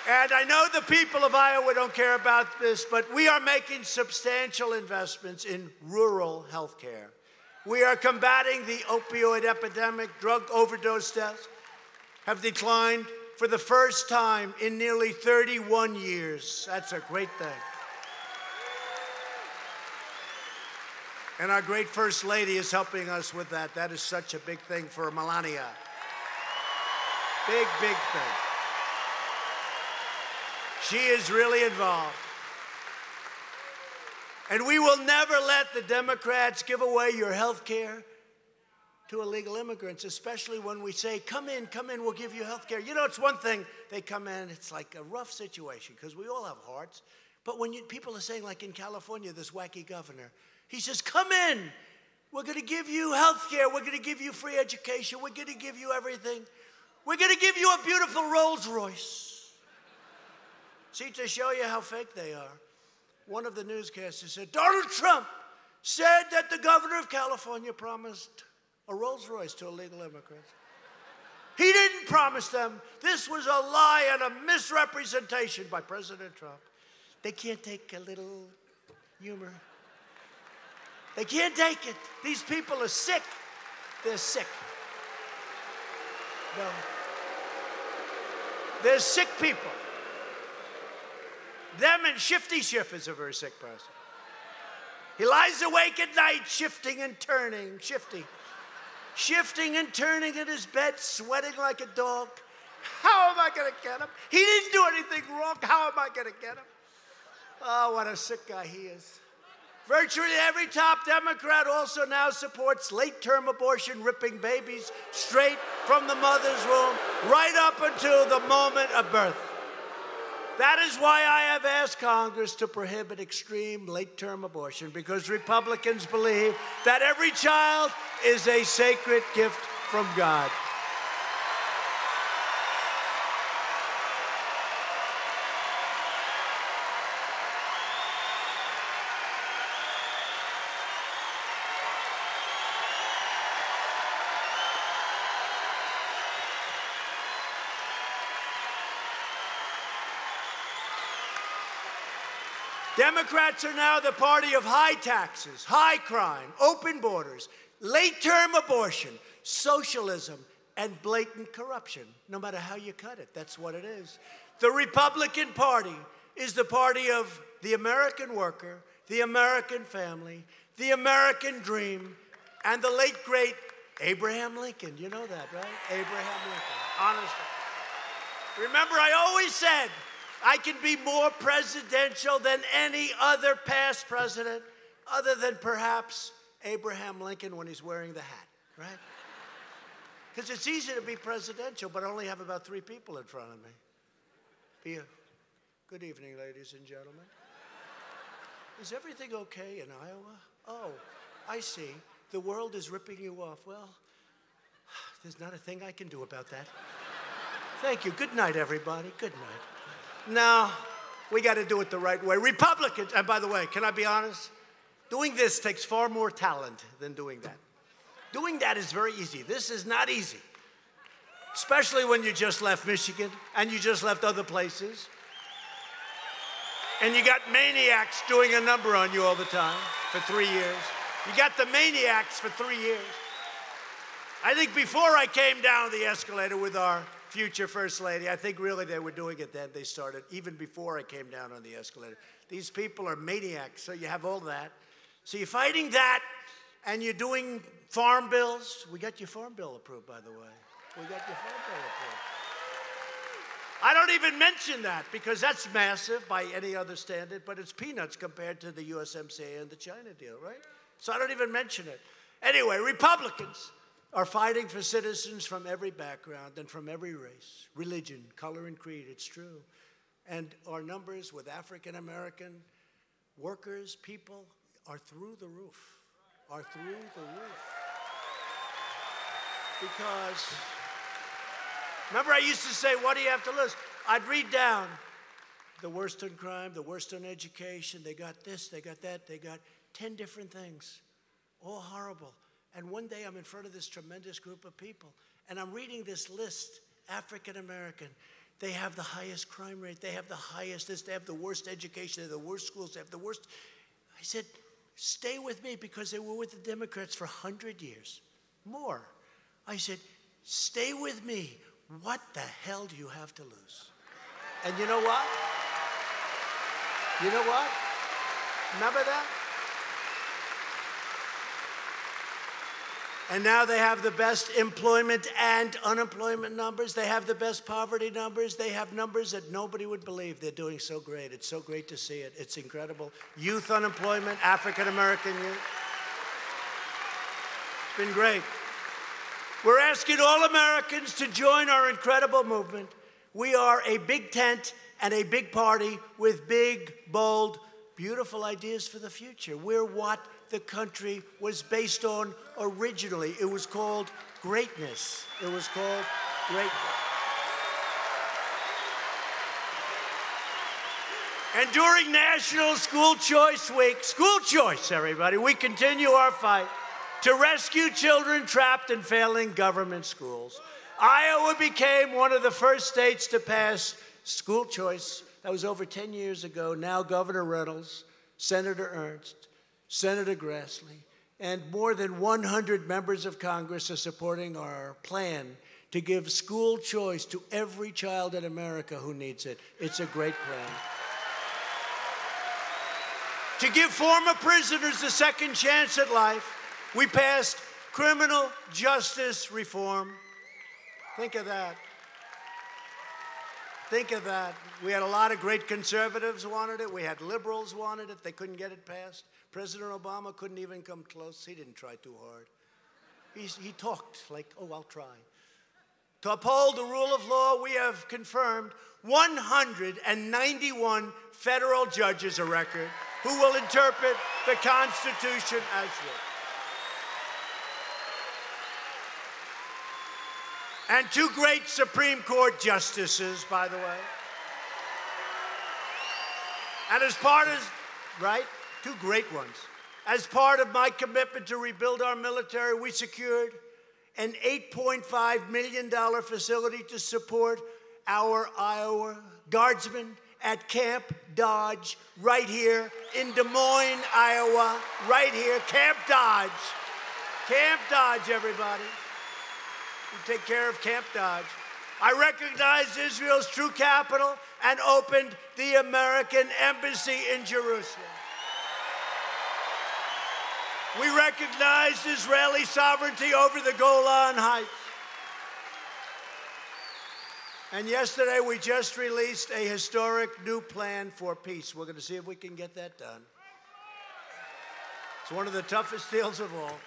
And I know the people of Iowa don't care about this, but we are making substantial investments in rural health care. We are combating the opioid epidemic. Drug overdose deaths have declined for the first time in nearly 31 years. That's a great thing. And our great First Lady is helping us with that. That is such a big thing for Melania. Big, big thing. She is really involved. And we will never let the Democrats give away your health care to illegal immigrants, especially when we say, come in, we'll give you health care. You know, it's one thing, they come in, it's like a rough situation, because we all have hearts. But when people are saying, like in California, this wacky governor, he says, come in, we're going to give you health care, we're going to give you free education, we're going to give you everything. We're going to give you a beautiful Rolls Royce. See, to show you how fake they are, one of the newscasters said, Donald Trump said that the governor of California promised a Rolls Royce to illegal immigrants. He didn't promise them. This was a lie and a misrepresentation by President Trump. They can't take a little humor. They can't take it. These people are sick. They're sick. No. They're sick people. Them and Shifty Schiff is a very sick person. He lies awake at night, shifting and turning, shifty. Shifting and turning in his bed, sweating like a dog. How am I going to get him? He didn't do anything wrong. How am I going to get him? Oh, what a sick guy he is. Virtually every top Democrat also now supports late-term abortion, ripping babies straight from the mother's womb, right up until the moment of birth. That is why I have asked Congress to prohibit extreme late-term abortion, because Republicans believe that every child is a sacred gift from God. Democrats are now the party of high taxes, high crime, open borders, late-term abortion, socialism, and blatant corruption. No matter how you cut it, that's what it is. The Republican Party is the party of the American worker, the American family, the American dream, and the late, great Abraham Lincoln. You know that, right? Abraham Lincoln, honestly. Remember, I always said, I can be more presidential than any other past president, other than perhaps Abraham Lincoln when he's wearing the hat, right? Because it's easy to be presidential, but I only have about 3 people in front of me. Good evening, ladies and gentlemen. Is everything okay in Iowa? Oh, I see. The world is ripping you off. Well, there's not a thing I can do about that. Thank you. Good night, everybody. Good night. No, we got to do it the right way. Republicans, and by the way, can I be honest? Doing this takes far more talent than doing that. Doing that is very easy. This is not easy, especially when you just left Michigan and you just left other places. And you got maniacs doing a number on you all the time for 3 years. You got the maniacs for 3 years. I think before I came down the escalator with our future First Lady, I think really they were doing it then. They started even before I came down on the escalator. These people are maniacs, so you have all that. So you're fighting that, and you're doing farm bills. We got your farm bill approved, by the way. We got your farm bill approved. I don't even mention that because that's massive by any other standard, but it's peanuts compared to the USMCA and the China deal, right? So I don't even mention it. Anyway, Republicans are fighting for citizens from every background and from every race, religion, color, and creed. It's true. And our numbers with African American workers, people, are through the roof. Are through the roof. Because, remember I used to say, what do you have to lose? I'd read down the worst on crime, the worst on education. They got this, they got that, they got 10 different things. All horrible. And one day I'm in front of this tremendous group of people, and I'm reading this list, African American. They have the highest crime rate. They have the highest this. They have the worst education. They have the worst schools. They have the worst. I said, stay with me, because they were with the Democrats for 100 years, more. I said, stay with me. What the hell do you have to lose? And you know what? You know what? Remember that? And now they have the best employment and unemployment numbers. They have the best poverty numbers. They have numbers that nobody would believe. They're doing so great. It's so great to see it. It's incredible. Youth unemployment, African-American youth. It's been great. We're asking all Americans to join our incredible movement. We are a big tent and a big party with big, bold, beautiful ideas for the future. We're what the country was based on originally. It was called greatness. It was called greatness. And during National School Choice Week, school choice, everybody, we continue our fight to rescue children trapped in failing government schools. Iowa became one of the first states to pass school choice. That was over 10 years ago. Now Governor Reynolds, Senator Ernst, Senator Grassley, and more than 100 members of Congress are supporting our plan to give school choice to every child in America who needs it. It's a great plan. To give former prisoners a second chance at life, we passed criminal justice reform. Think of that. Think of that. We had a lot of great conservatives who wanted it. We had liberals who wanted it. They couldn't get it passed. President Obama couldn't even come close. He didn't try too hard. He talked like, oh, I'll try. To uphold the rule of law, we have confirmed 191 federal judges, a record, who will interpret the Constitution as written. And 2 great Supreme Court justices, by the way. And as part of, right, 2 great ones. As part of my commitment to rebuild our military, we secured an $8.5 million facility to support our Iowa Guardsmen at Camp Dodge, right here in Des Moines, Iowa, right here, Camp Dodge. Camp Dodge, everybody. We take care of Camp Dodge. I recognized Israel's true capital and opened the American Embassy in Jerusalem. We recognized Israeli sovereignty over the Golan Heights. And yesterday, we just released a historic new plan for peace. We're going to see if we can get that done. It's one of the toughest deals of all.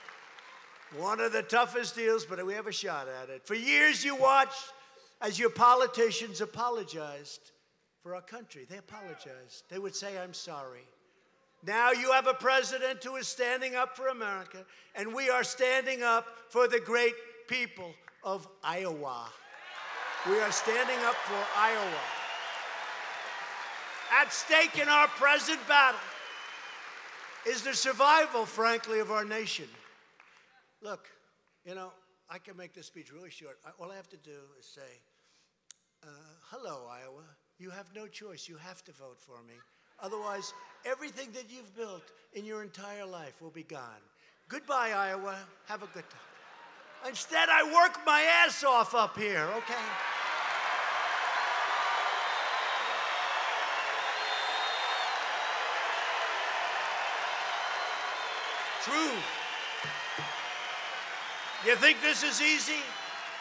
One of the toughest deals, but we have a shot at it. For years, you watched as your politicians apologized for our country. They apologized. They would say, I'm sorry. Now you have a president who is standing up for America, and we are standing up for the great people of Iowa. We are standing up for Iowa. At stake in our present battle is the survival, frankly, of our nation. Look, you know, I can make this speech really short. All I have to do is say, hello, Iowa. You have no choice. You have to vote for me. Otherwise, everything that you've built in your entire life will be gone. Goodbye, Iowa. Have a good time. Instead, I work my ass off up here, okay? True. You think this is easy?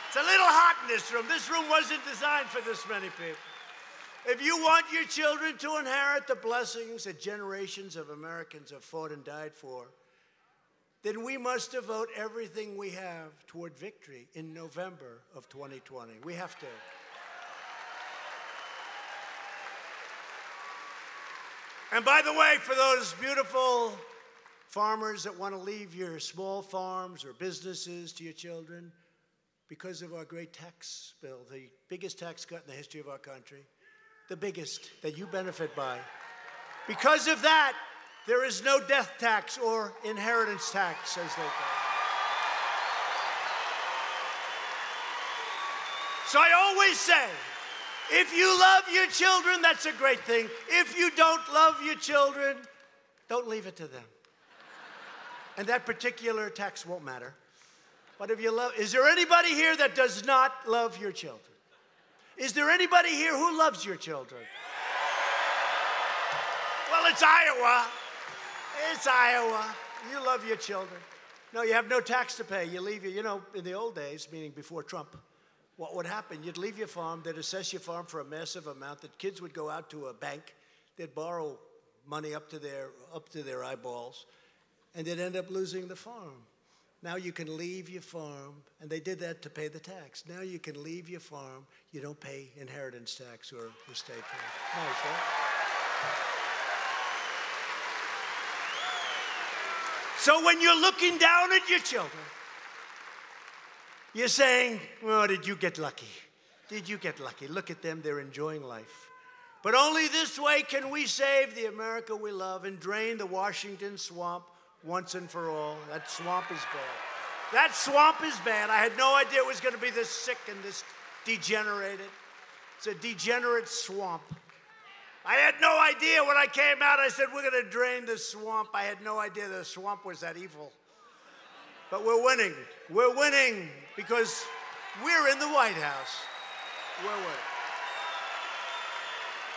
It's a little hot in this room. This room wasn't designed for this many people. If you want your children to inherit the blessings that generations of Americans have fought and died for, then we must devote everything we have toward victory in November of 2020. We have to. And by the way, for those beautiful farmers that want to leave your small farms or businesses to your children, because of our great tax bill, the biggest tax cut in the history of our country, the biggest that you benefit by. Because of that, there is no death tax or inheritance tax, as they call it. So I always say, if you love your children, that's a great thing. If you don't love your children, don't leave it to them. And that particular tax won't matter. But if you love, is there anybody here that does not love your children? Is there anybody here who loves your children? Well, it's Iowa. It's Iowa. You love your children. No, you have no tax to pay. You leave your, you know, in the old days, meaning before Trump, what would happen? You'd leave your farm, they'd assess your farm for a massive amount. The kids would go out to a bank, they'd borrow money up to their eyeballs, and they'd end up losing the farm. Now you can leave your farm, and they did that to pay the tax. Now you can leave your farm, you don't pay inheritance tax or estate tax. Nice, right? So when you're looking down at your children, you're saying, oh, did you get lucky? Did you get lucky? Look at them, they're enjoying life. But only this way can we save the America we love and drain the Washington swamp once and for all. That swamp is bad. That swamp is bad. I had no idea it was going to be this sick and this degenerated. It's a degenerate swamp. I had no idea when I came out, I said, we're going to drain the swamp. I had no idea the swamp was that evil. But we're winning. We're winning because we're in the White House. We're winning.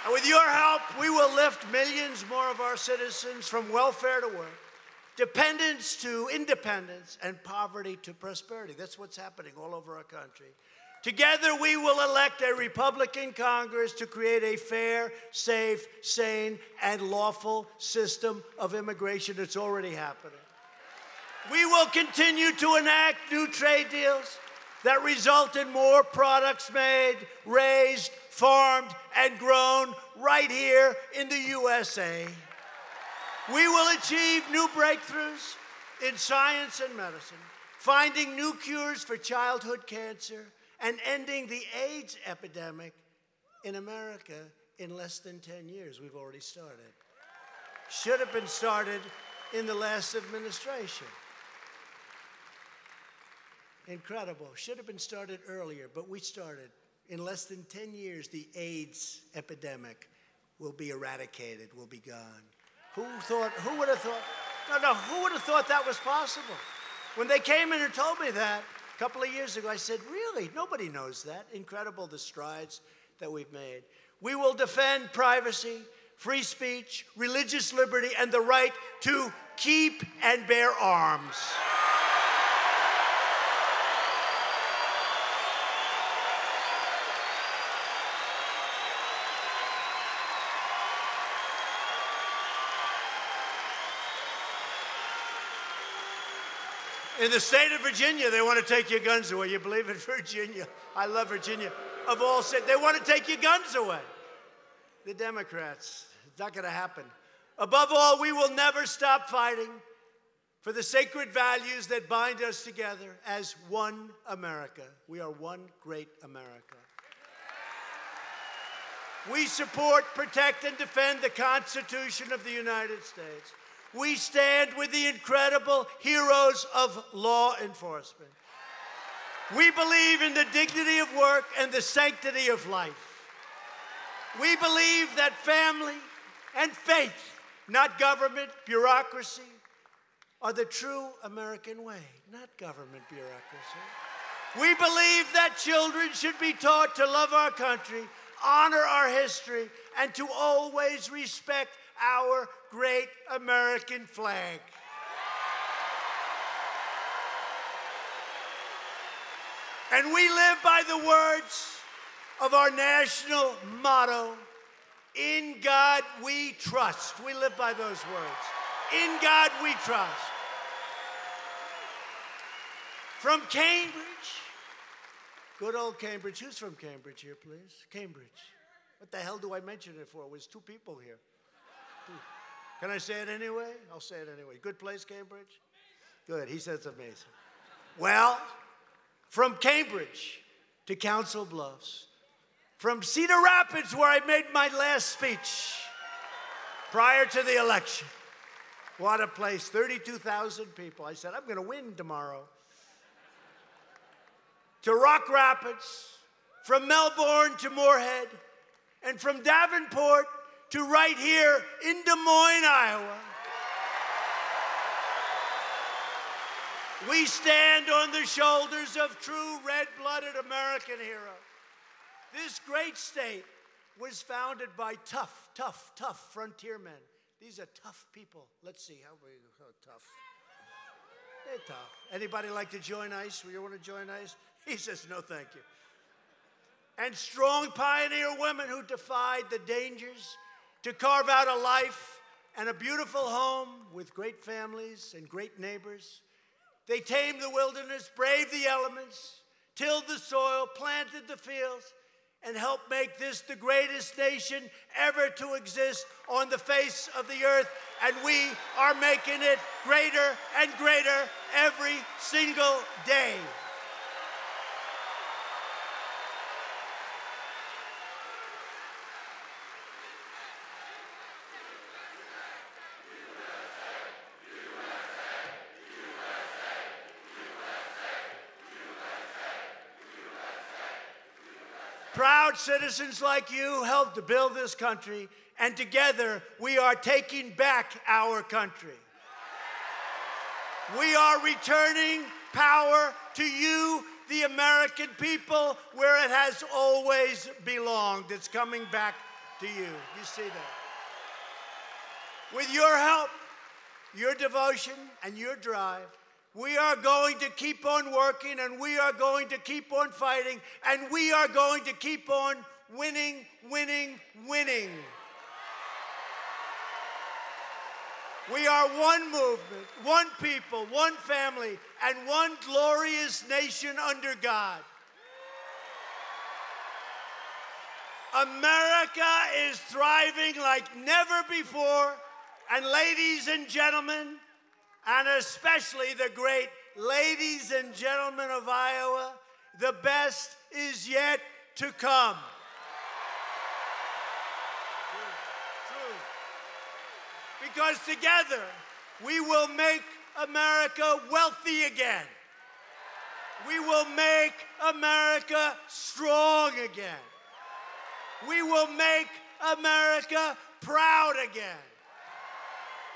And with your help, we will lift millions more of our citizens from welfare to work, dependence to independence, and poverty to prosperity. That's what's happening all over our country. Together, we will elect a Republican Congress to create a fair, safe, sane, and lawful system of immigration. It's already happening. We will continue to enact new trade deals that result in more products made, raised, farmed, and grown right here in the USA. We will achieve new breakthroughs in science and medicine, finding new cures for childhood cancer, and ending the AIDS epidemic in America in less than 10 years. We've already started. Should have been started in the last administration. Incredible. Should have been started earlier, but we started. In less than 10 years, the AIDS epidemic will be eradicated, will be gone. Who would have thought, who would have thought that was possible? When they came in and told me that a couple of years ago, I said, really? Nobody knows that. Incredible, the strides that we've made. We will defend privacy, free speech, religious liberty, and the right to keep and bear arms. In the state of Virginia, they want to take your guns away. You believe in Virginia? I love Virginia. Of all states, they want to take your guns away. The Democrats, it's not going to happen. Above all, we will never stop fighting for the sacred values that bind us together as one America. We are one great America. We support, protect, and defend the Constitution of the United States. We stand with the incredible heroes of law enforcement. We believe in the dignity of work and the sanctity of life. We believe that family and faith, not government, bureaucracy, are the true American way, not government bureaucracy. We believe that children should be taught to love our country, honor our history, and to always respect our great American flag. And we live by the words of our national motto, "In God we trust." We live by those words. In God we trust. From Cambridge, good old Cambridge. Who's from Cambridge here, please? Cambridge. What the hell do I mention it for? There's 2 people here. Can I say it anyway? I'll say it anyway. Good place, Cambridge? Good. He says amazing. Well, from Cambridge to Council Bluffs, from Cedar Rapids, where I made my last speech prior to the election. What a place, 32,000 people. I said, I'm going to win tomorrow. To Rock Rapids, from Melbourne to Moorhead, and from Davenport to right here in Des Moines, Iowa. We stand on the shoulders of true red-blooded American heroes. This great state was founded by tough frontiermen. These are tough people. Let's see, how tough? They're tough. Anybody like to join ICE? You want to join ICE? He says, no, thank you. And strong pioneer women who defied the dangers to carve out a life and a beautiful home with great families and great neighbors. They tamed the wilderness, braved the elements, tilled the soil, planted the fields, and helped make this the greatest nation ever to exist on the face of the earth. And we are making it greater and greater every single day. Proud citizens like you helped to build this country, and together we are taking back our country. We are returning power to you, the American people, where it has always belonged. It's coming back to you. You see that? With your help, your devotion, and your drive, we are going to keep on working, and we are going to keep on fighting, and we are going to keep on winning, winning, winning. We are one movement, one people, one family, and one glorious nation under God. America is thriving like never before, and ladies and gentlemen, and especially the great ladies and gentlemen of Iowa, the best is yet to come. True. Because together we will make America wealthy again. We will make America strong again. We will make America proud again.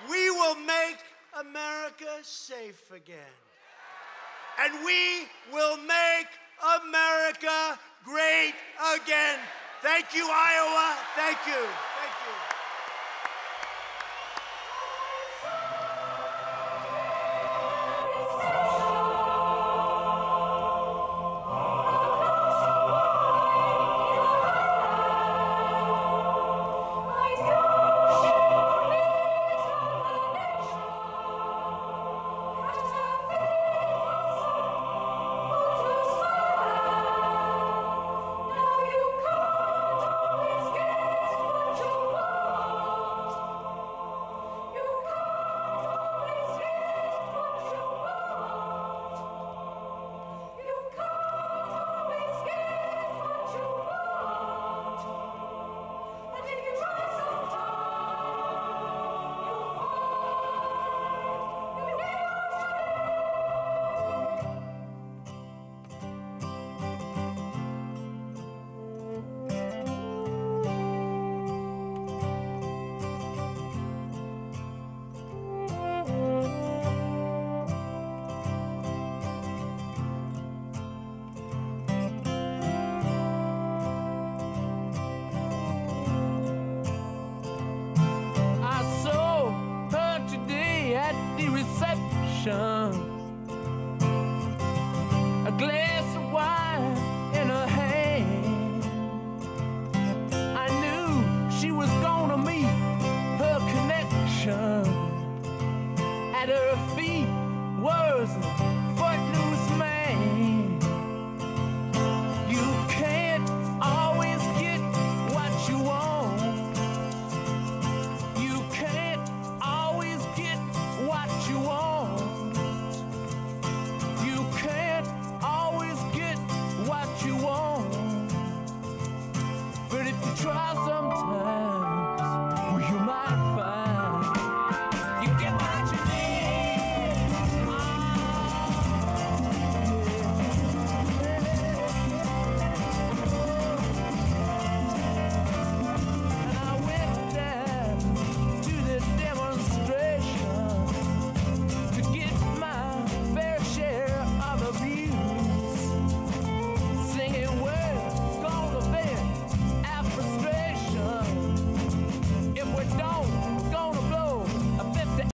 We will make America safe again. And we will make America great again. Thank you, Iowa. Thank you. Thank you. Now you come to escape. station. A glass of wine in her hand. I knew she was gonna meet her connection. At her feet was